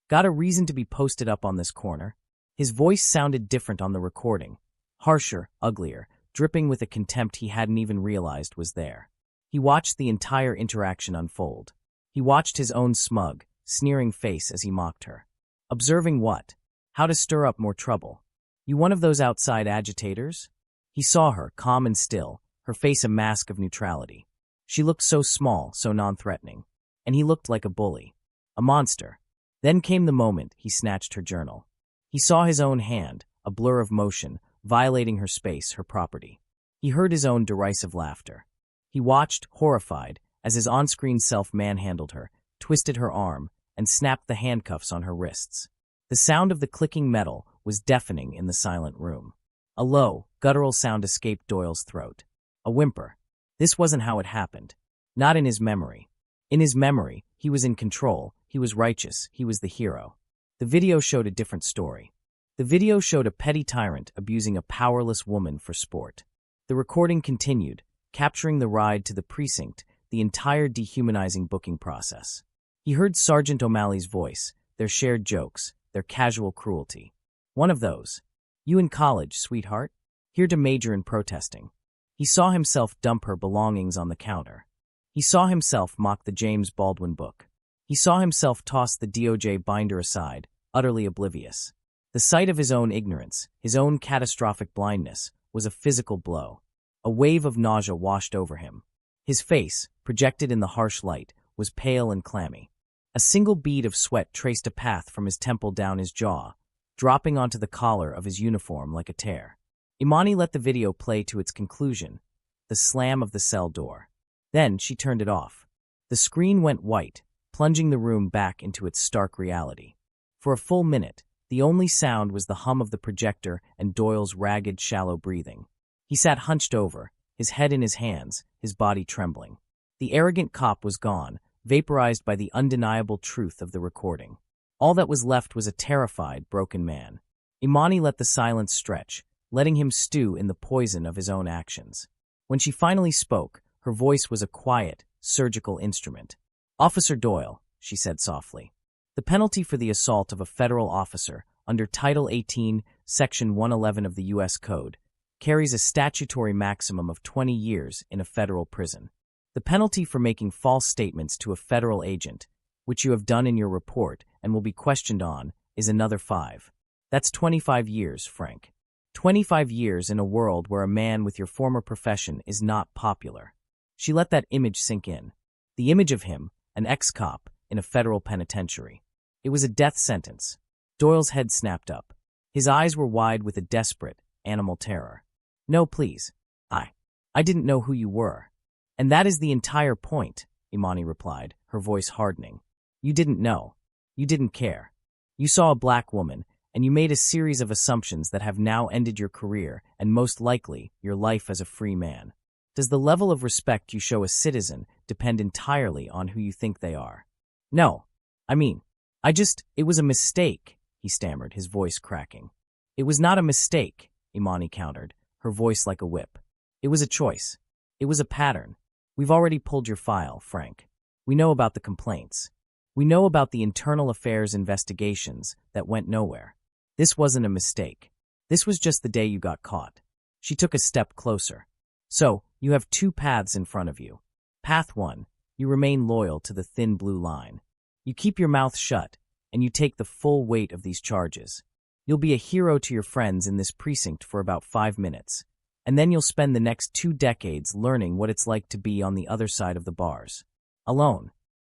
Got a reason to be posted up on this corner? His voice sounded different on the recording. Harsher, uglier, dripping with a contempt he hadn't even realized was there. He watched the entire interaction unfold. He watched his own smug, sneering face as he mocked her. Observing what? How to stir up more trouble. You one of those outside agitators? He saw her, calm and still, her face a mask of neutrality. She looked so small, so non-threatening. And he looked like a bully. A monster. Then came the moment he snatched her journal. He saw his own hand, a blur of motion, violating her space, her property. He heard his own derisive laughter. He watched, horrified, as his on-screen self manhandled her, twisted her arm, and snapped the handcuffs on her wrists. The sound of the clicking metal was deafening in the silent room. A low, guttural sound escaped Doyle's throat. A whimper. This wasn't how it happened. Not in his memory. In his memory, he was in control, he was righteous, he was the hero. The video showed a different story. The video showed a petty tyrant abusing a powerless woman for sport. The recording continued, capturing the ride to the precinct, the entire dehumanizing booking process. He heard Sergeant O'Malley's voice, their shared jokes, their casual cruelty. One of those. You in college, sweetheart? Here to major in protesting. He saw himself dump her belongings on the counter. He saw himself mock the James Baldwin book. He saw himself toss the DOJ binder aside, utterly oblivious. The sight of his own ignorance, his own catastrophic blindness, was a physical blow. A wave of nausea washed over him. His face, projected in the harsh light, was pale and clammy. A single bead of sweat traced a path from his temple down his jaw, dropping onto the collar of his uniform like a tear. Imani let the video play to its conclusion, the slam of the cell door. Then she turned it off. The screen went white, plunging the room back into its stark reality. For a full minute, the only sound was the hum of the projector and Doyle's ragged, shallow breathing. He sat hunched over, his head in his hands, his body trembling. The arrogant cop was gone, vaporized by the undeniable truth of the recording. All that was left was a terrified, broken man. Imani let the silence stretch, letting him stew in the poison of his own actions. When she finally spoke, her voice was a quiet, surgical instrument. "Officer Doyle," she said softly. "The penalty for the assault of a federal officer under Title 18, Section 111 of the U.S. Code carries a statutory maximum of 20 years in a federal prison. The penalty for making false statements to a federal agent, which you have done in your report and will be questioned on, is another 5. That's 25 years, Frank. 25 years in a world where a man with your former profession is not popular." She let that image sink in. The image of him, an ex-cop, in a federal penitentiary. It was a death sentence. Doyle's head snapped up. His eyes were wide with a desperate, animal terror. "No, please. I didn't know who you were." "And that is the entire point," Imani replied, her voice hardening. "You didn't know. You didn't care. You saw a black woman, and you made a series of assumptions that have now ended your career and most likely your life as a free man. Does the level of respect you show a citizen depend entirely on who you think they are?" "No. It was a mistake," he stammered, his voice cracking. "It was not a mistake," Imani countered, her voice like a whip. "It was a choice. It was a pattern. We've already pulled your file, Frank. We know about the complaints. We know about the internal affairs investigations that went nowhere. This wasn't a mistake. This was just the day you got caught." She took a step closer. "So, you have 2 paths in front of you. Path 1, you remain loyal to the thin blue line. You keep your mouth shut, and you take the full weight of these charges. You'll be a hero to your friends in this precinct for about 5 minutes, and then you'll spend the next 2 decades learning what it's like to be on the other side of the bars. Alone."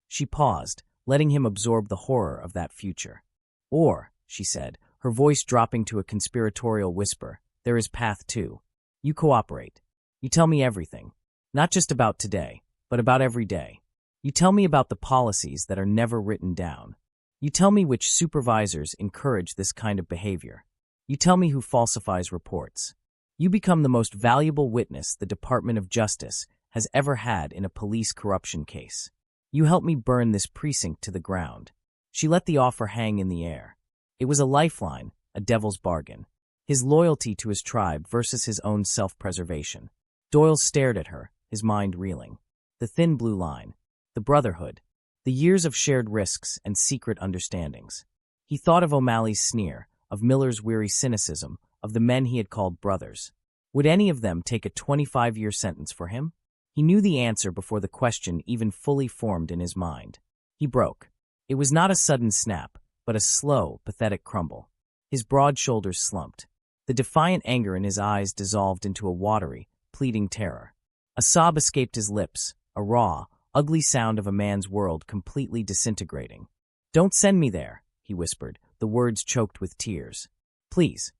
She paused, letting him absorb the horror of that future. "Or," she said, her voice dropping to a conspiratorial whisper, "there is path 2. You cooperate. You tell me everything. Not just about today, but about every day. You tell me about the policies that are never written down. You tell me which supervisors encourage this kind of behavior. You tell me who falsifies reports. You become the most valuable witness the Department of Justice has ever had in a police corruption case. You help me burn this precinct to the ground." She let the offer hang in the air. It was a lifeline, a devil's bargain. His loyalty to his tribe versus his own self-preservation. Doyle stared at her, his mind reeling. The thin blue line. The brotherhood. The years of shared risks and secret understandings. He thought of O'Malley's sneer, of Miller's weary cynicism, of the men he had called brothers. Would any of them take a 25-year sentence for him? He knew the answer before the question even fully formed in his mind. He broke. It was not a sudden snap, but a slow, pathetic crumble. His broad shoulders slumped. The defiant anger in his eyes dissolved into a watery, pleading terror. A sob escaped his lips, a raw, ugly sound of a man's world completely disintegrating. "Don't send me there," he whispered, the words choked with tears. "Please.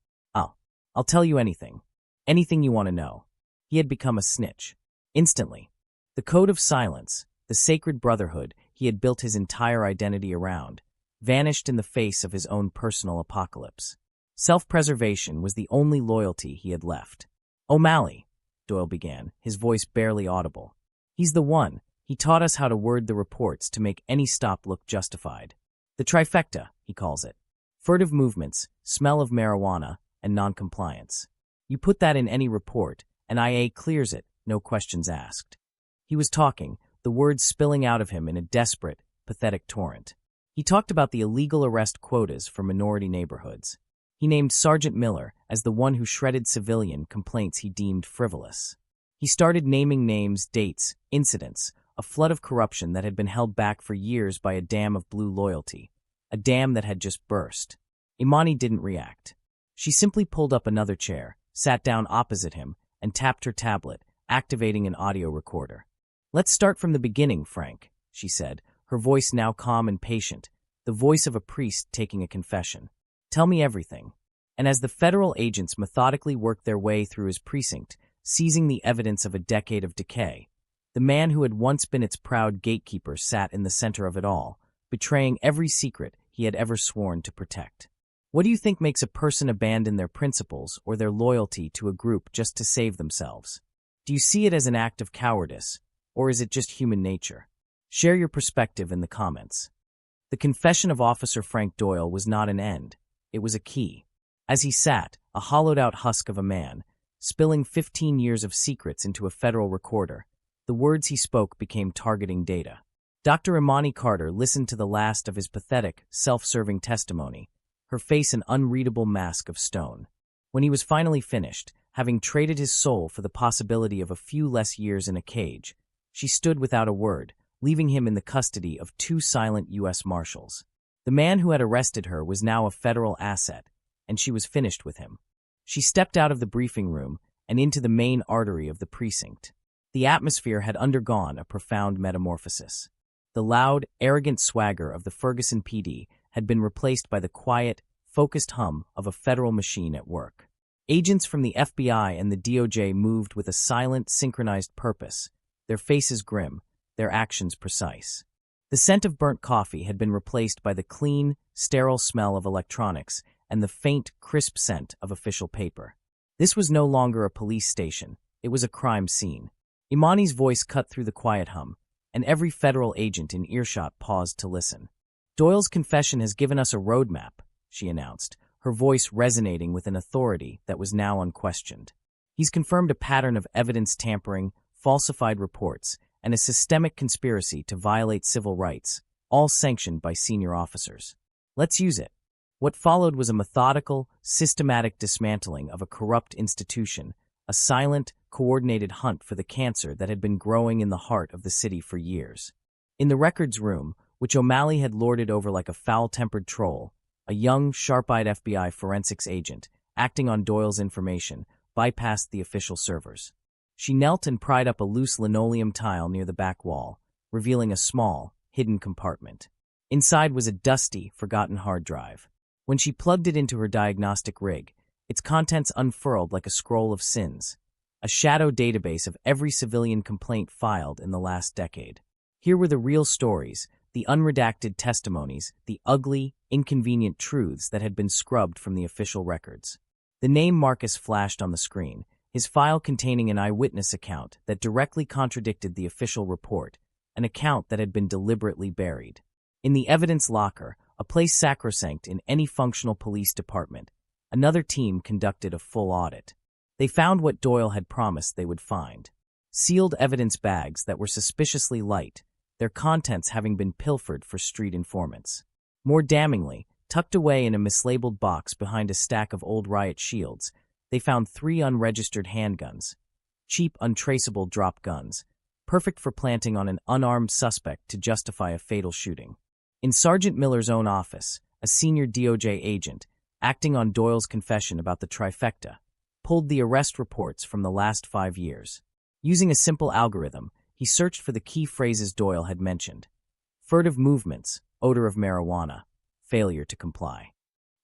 I'll tell you anything. Anything you want to know." He had become a snitch. Instantly. The code of silence, the sacred brotherhood he had built his entire identity around, vanished in the face of his own personal apocalypse. Self-preservation was the only loyalty he had left. "O'Malley," Doyle began, his voice barely audible. "He's the one. He taught us how to word the reports to make any stop look justified. The trifecta, he calls it. Furtive movements, smell of marijuana, and noncompliance. You put that in any report, and IA clears it, no questions asked." He was talking, the words spilling out of him in a desperate, pathetic torrent. He talked about the illegal arrest quotas for minority neighborhoods. He named Sergeant Miller as the one who shredded civilian complaints he deemed frivolous. He started naming names, dates, incidents, a flood of corruption that had been held back for years by a dam of blue loyalty, a dam that had just burst. Imani didn't react. She simply pulled up another chair, sat down opposite him, and tapped her tablet, activating an audio recorder. "Let's start from the beginning, Frank," she said, her voice now calm and patient, the voice of a priest taking a confession. "Tell me everything." And as the federal agents methodically worked their way through his precinct, seizing the evidence of a decade of decay, the man who had once been its proud gatekeeper sat in the center of it all, betraying every secret he had ever sworn to protect. What do you think makes a person abandon their principles or their loyalty to a group just to save themselves? Do you see it as an act of cowardice, or is it just human nature? Share your perspective in the comments. The confession of Officer Frank Doyle was not an end, it was a key. As he sat, a hollowed-out husk of a man, spilling 15 years of secrets into a federal recorder, the words he spoke became targeting data. Dr. Imani Carter listened to the last of his pathetic, self-serving testimony, her face an unreadable mask of stone. When he was finally finished, having traded his soul for the possibility of a few less years in a cage, she stood without a word, leaving him in the custody of 2 silent U.S. Marshals. The man who had arrested her was now a federal asset, and she was finished with him. She stepped out of the briefing room and into the main artery of the precinct. The atmosphere had undergone a profound metamorphosis. The loud, arrogant swagger of the Ferguson PD had been replaced by the quiet, focused hum of a federal machine at work. Agents from the FBI and the DOJ moved with a silent, synchronized purpose, their faces grim, their actions precise. The scent of burnt coffee had been replaced by the clean, sterile smell of electronics and the faint, crisp scent of official paper. This was no longer a police station, it was a crime scene. Imani's voice cut through the quiet hum, and every federal agent in earshot paused to listen. "Doyle's confession has given us a roadmap," she announced, her voice resonating with an authority that was now unquestioned. "He's confirmed a pattern of evidence tampering, falsified reports, and a systemic conspiracy to violate civil rights, all sanctioned by senior officers. Let's use it." What followed was a methodical, systematic dismantling of a corrupt institution, a silent, coordinated hunt for the cancer that had been growing in the heart of the city for years. In the records room, which O'Malley had lorded over like a foul-tempered troll, a young, sharp-eyed FBI forensics agent, acting on Doyle's information, bypassed the official servers. She knelt and pried up a loose linoleum tile near the back wall, revealing a small, hidden compartment. Inside was a dusty, forgotten hard drive. When she plugged it into her diagnostic rig, its contents unfurled like a scroll of sins, a shadow database of every civilian complaint filed in the last decade. Here were the real stories, the unredacted testimonies, the ugly, inconvenient truths that had been scrubbed from the official records. The name Marcus flashed on the screen, his file containing an eyewitness account that directly contradicted the official report, an account that had been deliberately buried. In the evidence locker, a place sacrosanct in any functional police department, another team conducted a full audit. They found what Doyle had promised they would find: sealed evidence bags that were suspiciously light, their contents having been pilfered for street informants. More damningly, tucked away in a mislabeled box behind a stack of old riot shields, they found 3 unregistered handguns, cheap, untraceable drop guns, perfect for planting on an unarmed suspect to justify a fatal shooting. In Sergeant Miller's own office, a senior DOJ agent, acting on Doyle's confession about the trifecta, pulled the arrest reports from the last 5 years. Using a simple algorithm, he searched for the key phrases Doyle had mentioned: furtive movements, odor of marijuana, failure to comply.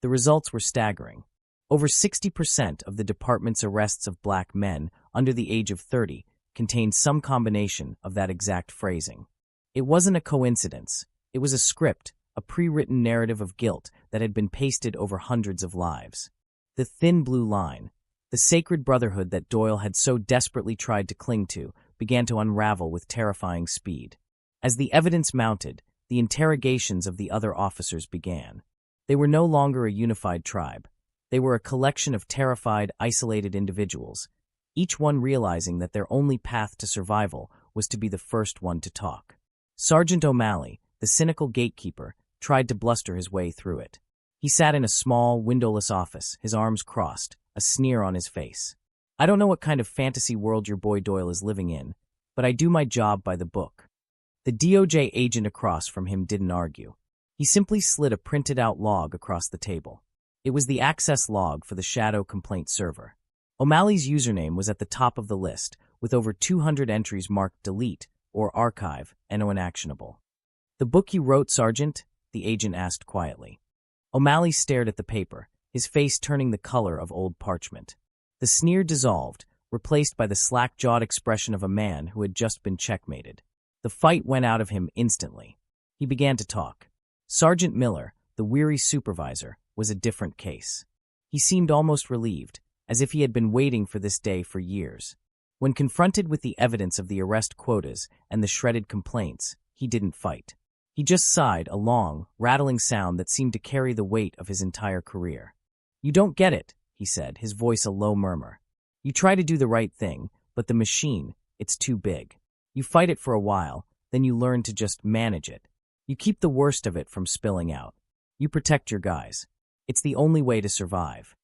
The results were staggering. Over 60% of the department's arrests of black men under the age of 30 contained some combination of that exact phrasing. It wasn't a coincidence. It was a script, a pre-written narrative of guilt that had been pasted over hundreds of lives. The thin blue line, the sacred brotherhood that Doyle had so desperately tried to cling to, began to unravel with terrifying speed. As the evidence mounted, the interrogations of the other officers began. They were no longer a unified tribe. They were a collection of terrified, isolated individuals, each one realizing that their only path to survival was to be the first one to talk. Sergeant O'Malley, the cynical gatekeeper, tried to bluster his way through it. He sat in a small, windowless office, his arms crossed, a sneer on his face. "I don't know what kind of fantasy world your boy Doyle is living in, but I do my job by the book." The DOJ agent across from him didn't argue. He simply slid a printed-out log across the table. It was the access log for the shadow complaint server. O'Malley's username was at the top of the list, with over 200 entries marked delete, or archive, and unactionable. "The book you wrote, Sergeant?" the agent asked quietly. O'Malley stared at the paper, his face turning the color of old parchment. The sneer dissolved, replaced by the slack-jawed expression of a man who had just been checkmated. The fight went out of him instantly. He began to talk. Sergeant Miller, the weary supervisor, was a different case. He seemed almost relieved, as if he had been waiting for this day for years. When confronted with the evidence of the arrest quotas and the shredded complaints, he didn't fight. He just sighed, a long, rattling sound that seemed to carry the weight of his entire career. "You don't get it," he said, his voice a low murmur. "You try to do the right thing, but the machine, it's too big. You fight it for a while, then you learn to just manage it. You keep the worst of it from spilling out. You protect your guys. It's the only way to survive."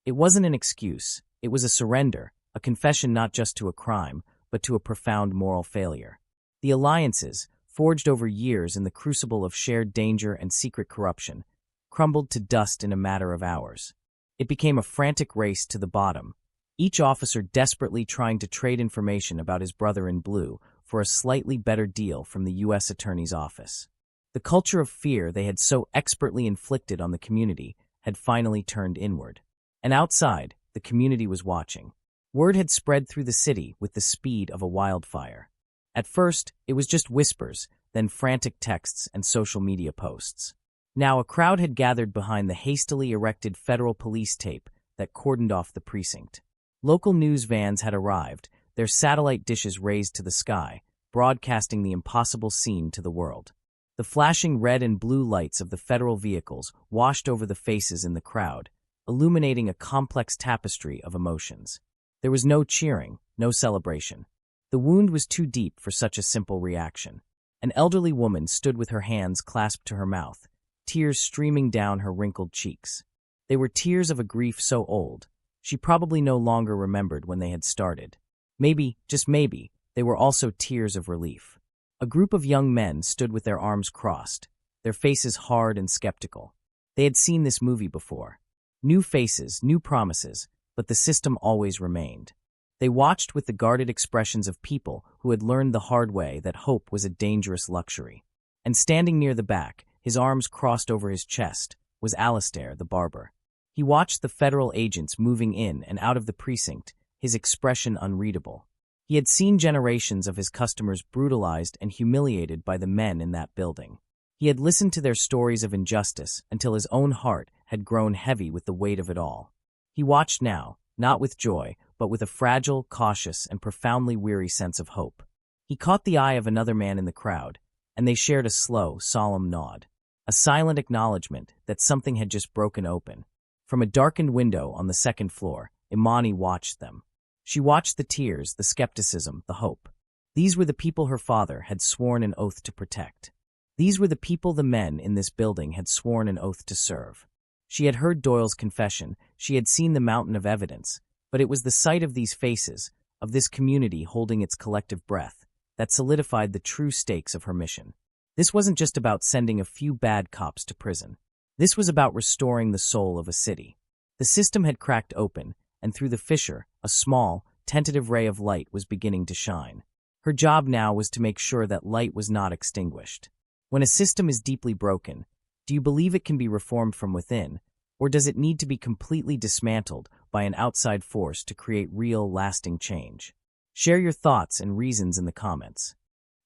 It wasn't an excuse. It was a surrender, a confession not just to a crime, but to a profound moral failure. The alliances, forged over years in the crucible of shared danger and secret corruption, crumbled to dust in a matter of hours. It became a frantic race to the bottom, each officer desperately trying to trade information about his brother in blue for a slightly better deal from the U.S. Attorney's Office. The culture of fear they had so expertly inflicted on the community had finally turned inward. And outside, the community was watching. Word had spread through the city with the speed of a wildfire. At first, it was just whispers, then frantic texts and social media posts. Now a crowd had gathered behind the hastily erected federal police tape that cordoned off the precinct. Local news vans had arrived, their satellite dishes raised to the sky, broadcasting the impossible scene to the world. The flashing red and blue lights of the federal vehicles washed over the faces in the crowd, illuminating a complex tapestry of emotions. There was no cheering, no celebration. The wound was too deep for such a simple reaction. An elderly woman stood with her hands clasped to her mouth, tears streaming down her wrinkled cheeks. They were tears of a grief so old, she probably no longer remembered when they had started. Maybe, just maybe, they were also tears of relief. A group of young men stood with their arms crossed, their faces hard and skeptical. They had seen this movie before. New faces, new promises, but the system always remained. They watched with the guarded expressions of people who had learned the hard way that hope was a dangerous luxury. And standing near the back, his arms crossed over his chest, was Alistair, the barber. He watched the federal agents moving in and out of the precinct, his expression unreadable. He had seen generations of his customers brutalized and humiliated by the men in that building. He had listened to their stories of injustice until his own heart had grown heavy with the weight of it all. He watched now, not with joy, but with a fragile, cautious, and profoundly weary sense of hope. He caught the eye of another man in the crowd, and they shared a slow, solemn nod, a silent acknowledgement that something had just broken open. From a darkened window on the second floor, Imani watched them. She watched the tears, the skepticism, the hope. These were the people her father had sworn an oath to protect. These were the people the men in this building had sworn an oath to serve. She had heard Doyle's confession, she had seen the mountain of evidence, but it was the sight of these faces, of this community holding its collective breath, that solidified the true stakes of her mission. This wasn't just about sending a few bad cops to prison. This was about restoring the soul of a city. The system had cracked open, and through the fissure, a small, tentative ray of light was beginning to shine. Her job now was to make sure that light was not extinguished. When a system is deeply broken, do you believe it can be reformed from within, or does it need to be completely dismantled by an outside force to create real, lasting change? Share your thoughts and reasons in the comments.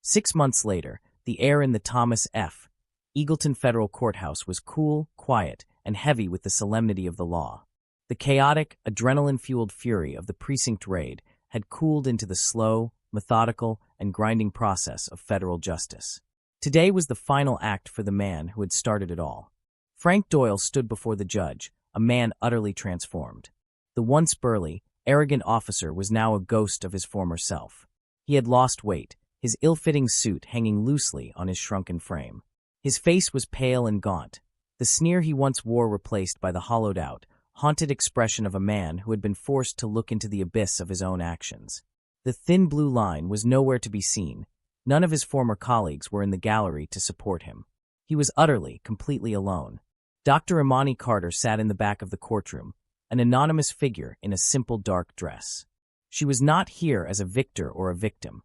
6 months later, the air in the Thomas F. Eagleton Federal Courthouse was cool, quiet, and heavy with the solemnity of the law. The chaotic, adrenaline-fueled fury of the precinct raid had cooled into the slow, methodical, and grinding process of federal justice. Today was the final act for the man who had started it all. Frank Doyle stood before the judge, a man utterly transformed. The once burly, arrogant officer was now a ghost of his former self. He had lost weight, his ill-fitting suit hanging loosely on his shrunken frame. His face was pale and gaunt, the sneer he once wore replaced by the hollowed-out, haunted expression of a man who had been forced to look into the abyss of his own actions. The thin blue line was nowhere to be seen. None of his former colleagues were in the gallery to support him. He was utterly, completely alone. Dr. Imani Carter sat in the back of the courtroom, an anonymous figure in a simple dark dress. She was not here as a victor or a victim.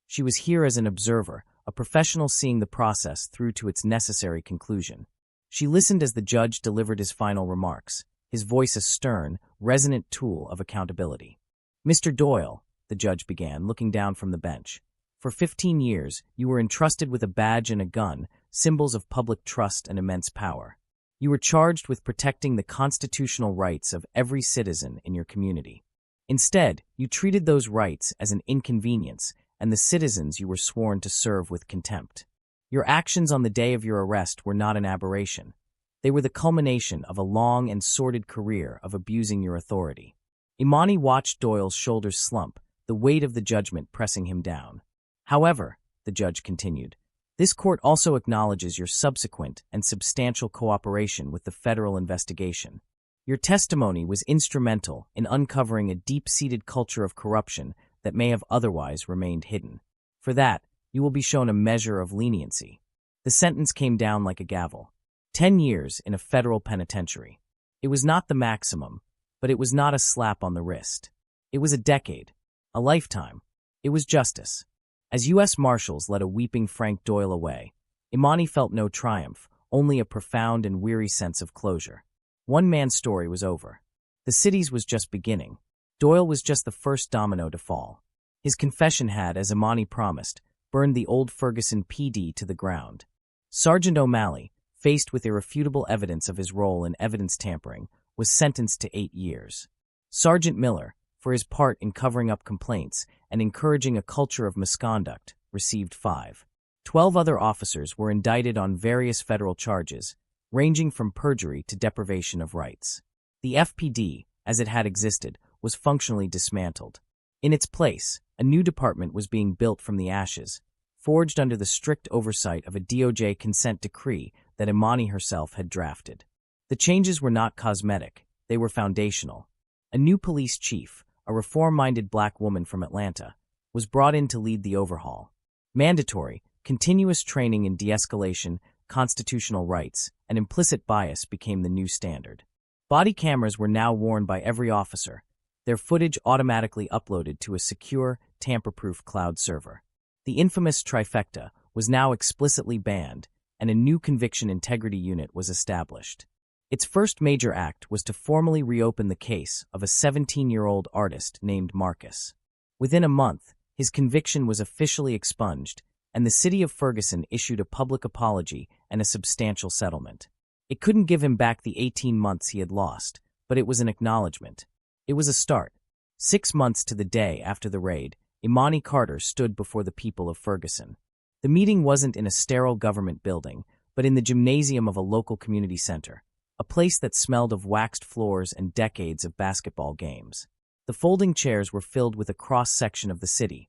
She was here as an observer, a professional seeing the process through to its necessary conclusion. She listened as the judge delivered his final remarks, his voice a stern, resonant tool of accountability. "Mr. Doyle," the judge began, looking down from the bench, "for 15 years, you were entrusted with a badge and a gun, symbols of public trust and immense power. You were charged with protecting the constitutional rights of every citizen in your community. Instead, you treated those rights as an inconvenience and the citizens you were sworn to serve with contempt. Your actions on the day of your arrest were not an aberration. They were the culmination of a long and sordid career of abusing your authority." Imani watched Doyle's shoulders slump, the weight of the judgment pressing him down. "However," the judge continued, "this court also acknowledges your subsequent and substantial cooperation with the federal investigation. Your testimony was instrumental in uncovering a deep-seated culture of corruption that may have otherwise remained hidden. For that, you will be shown a measure of leniency." The sentence came down like a gavel. 10 years in a federal penitentiary. It was not the maximum, but it was not a slap on the wrist. It was a decade, a lifetime. It was justice. As U.S. Marshals led a weeping Frank Doyle away, Imani felt no triumph, only a profound and weary sense of closure. One man's story was over. The city's was just beginning. Doyle was just the first domino to fall. His confession had, as Imani promised, burned the old Ferguson PD to the ground. Sergeant O'Malley, faced with irrefutable evidence of his role in evidence tampering, was sentenced to 8 years. Sergeant Miller, for his part in covering up complaints and encouraging a culture of misconduct, received 5. 12 other officers were indicted on various federal charges, ranging from perjury to deprivation of rights. The FPD, as it had existed, was functionally dismantled. In its place, a new department was being built from the ashes, forged under the strict oversight of a DOJ consent decree that Imani herself had drafted. The changes were not cosmetic, they were foundational. A new police chief, a reform-minded black woman from Atlanta, was brought in to lead the overhaul. Mandatory, continuous training in de-escalation, constitutional rights, and implicit bias became the new standard. Body cameras were now worn by every officer, their footage automatically uploaded to a secure, tamper-proof cloud server. The infamous trifecta was now explicitly banned, and a new conviction integrity unit was established. Its first major act was to formally reopen the case of a 17-year-old artist named Marcus. Within a month, his conviction was officially expunged, and the city of Ferguson issued a public apology and a substantial settlement. It couldn't give him back the 18 months he had lost, but it was an acknowledgement. It was a start. 6 months to the day after the raid, Imani Carter stood before the people of Ferguson. The meeting wasn't in a sterile government building, but in the gymnasium of a local community center, a place that smelled of waxed floors and decades of basketball games. The folding chairs were filled with a cross-section of the city.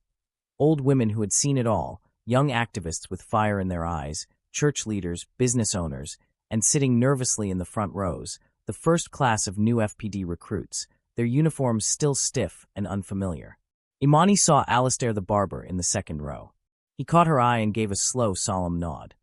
Old women who had seen it all, young activists with fire in their eyes, church leaders, business owners, and sitting nervously in the front rows, the first class of new FPD recruits, their uniforms still stiff and unfamiliar. Imani saw Alistair the barber in the second row. He caught her eye and gave a slow, solemn nod.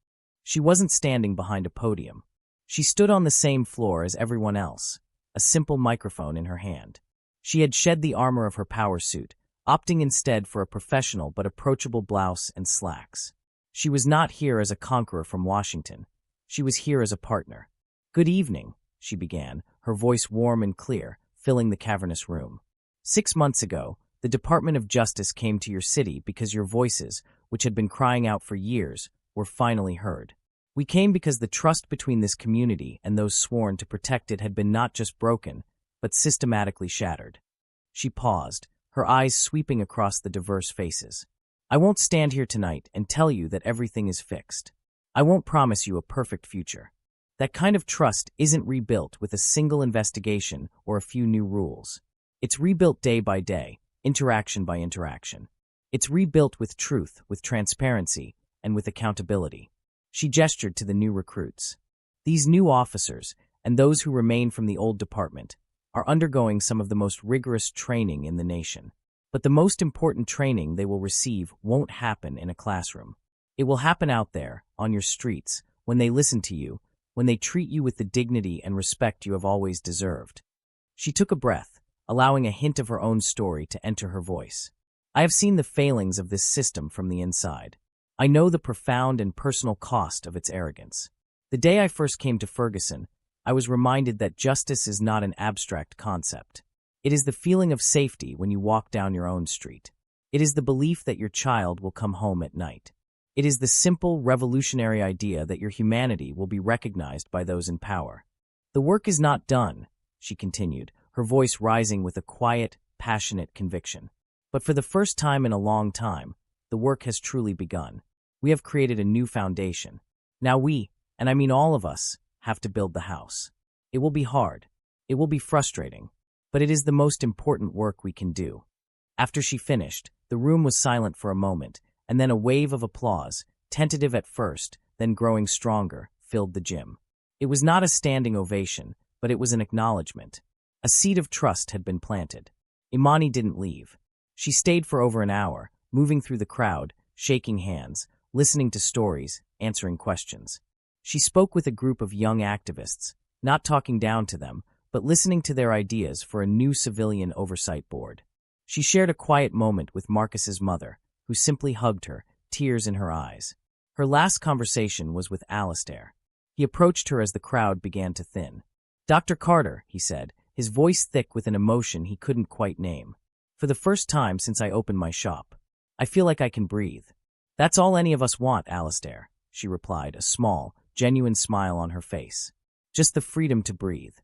She wasn't standing behind a podium. She stood on the same floor as everyone else, a simple microphone in her hand. She had shed the armor of her power suit, opting instead for a professional but approachable blouse and slacks. She was not here as a conqueror from Washington. She was here as a partner. "Good evening," she began, her voice warm and clear, filling the cavernous room. 6 months ago, the Department of Justice came to your city because your voices, which had been crying out for years, were finally heard. We came because the trust between this community and those sworn to protect it had been not just broken, but systematically shattered. She paused, her eyes sweeping across the diverse faces. "I won't stand here tonight and tell you that everything is fixed. I won't promise you a perfect future. That kind of trust isn't rebuilt with a single investigation or a few new rules. It's rebuilt day by day, interaction by interaction. It's rebuilt with truth, with transparency, and with accountability." She gestured to the new recruits. "These new officers, and those who remain from the old department, are undergoing some of the most rigorous training in the nation. But the most important training they will receive won't happen in a classroom. It will happen out there, on your streets, when they listen to you, when they treat you with the dignity and respect you have always deserved." She took a breath, allowing a hint of her own story to enter her voice. I have seen the failings of this system from the inside. I know the profound and personal cost of its arrogance. The day I first came to Ferguson, I was reminded that justice is not an abstract concept. It is the feeling of safety when you walk down your own street. It is the belief that your child will come home at night. It is the simple, revolutionary idea that your humanity will be recognized by those in power. The work is not done, she continued, her voice rising with a quiet, passionate conviction. But for the first time in a long time, the work has truly begun. We have created a new foundation. Now we, and I mean all of us, have to build the house. It will be hard. It will be frustrating. But it is the most important work we can do. After she finished, the room was silent for a moment, and then a wave of applause, tentative at first, then growing stronger, filled the gym. It was not a standing ovation, but it was an acknowledgement. A seed of trust had been planted. Imani didn't leave. She stayed for over an hour, moving through the crowd, shaking hands, listening to stories, answering questions. She spoke with a group of young activists, not talking down to them, but listening to their ideas for a new civilian oversight board. She shared a quiet moment with Marcus's mother, who simply hugged her, tears in her eyes. Her last conversation was with Alistair. He approached her as the crowd began to thin. "Dr. Carter," he said, his voice thick with an emotion he couldn't quite name. "For the first time since I opened my shop, I feel like I can breathe." "That's all any of us want, Alistair," she replied, a small, genuine smile on her face. "Just the freedom to breathe."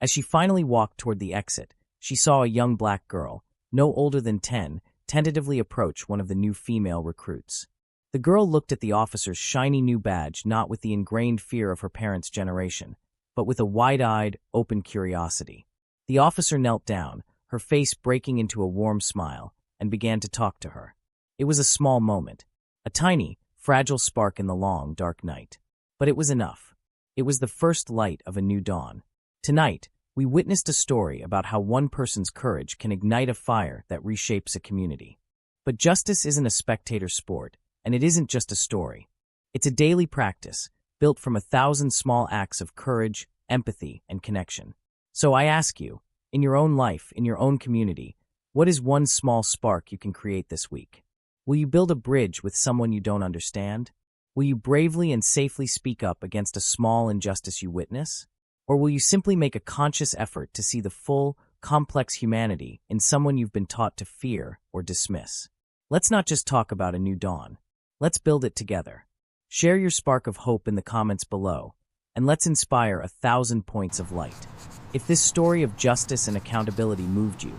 As she finally walked toward the exit, she saw a young black girl, no older than 10, tentatively approach one of the new female recruits. The girl looked at the officer's shiny new badge not with the ingrained fear of her parents' generation, but with a wide-eyed, open curiosity. The officer knelt down, her face breaking into a warm smile, and began to talk to her. It was a small moment, a tiny, fragile spark in the long, dark night. But it was enough. It was the first light of a new dawn. Tonight, we witnessed a story about how one person's courage can ignite a fire that reshapes a community. But justice isn't a spectator sport, and it isn't just a story. It's a daily practice, built from 1,000 small acts of courage, empathy, and connection. So I ask you, in your own life, in your own community, what is one small spark you can create this week? Will you build a bridge with someone you don't understand? Will you bravely and safely speak up against a small injustice you witness? Or will you simply make a conscious effort to see the full, complex humanity in someone you've been taught to fear or dismiss? Let's not just talk about a new dawn. Let's build it together. Share your spark of hope in the comments below, and let's inspire 1,000 points of light. If this story of justice and accountability moved you,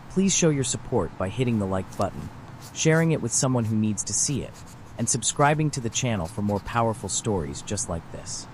please show your support by hitting the like button, sharing it with someone who needs to see it, and subscribing to the channel for more powerful stories just like this.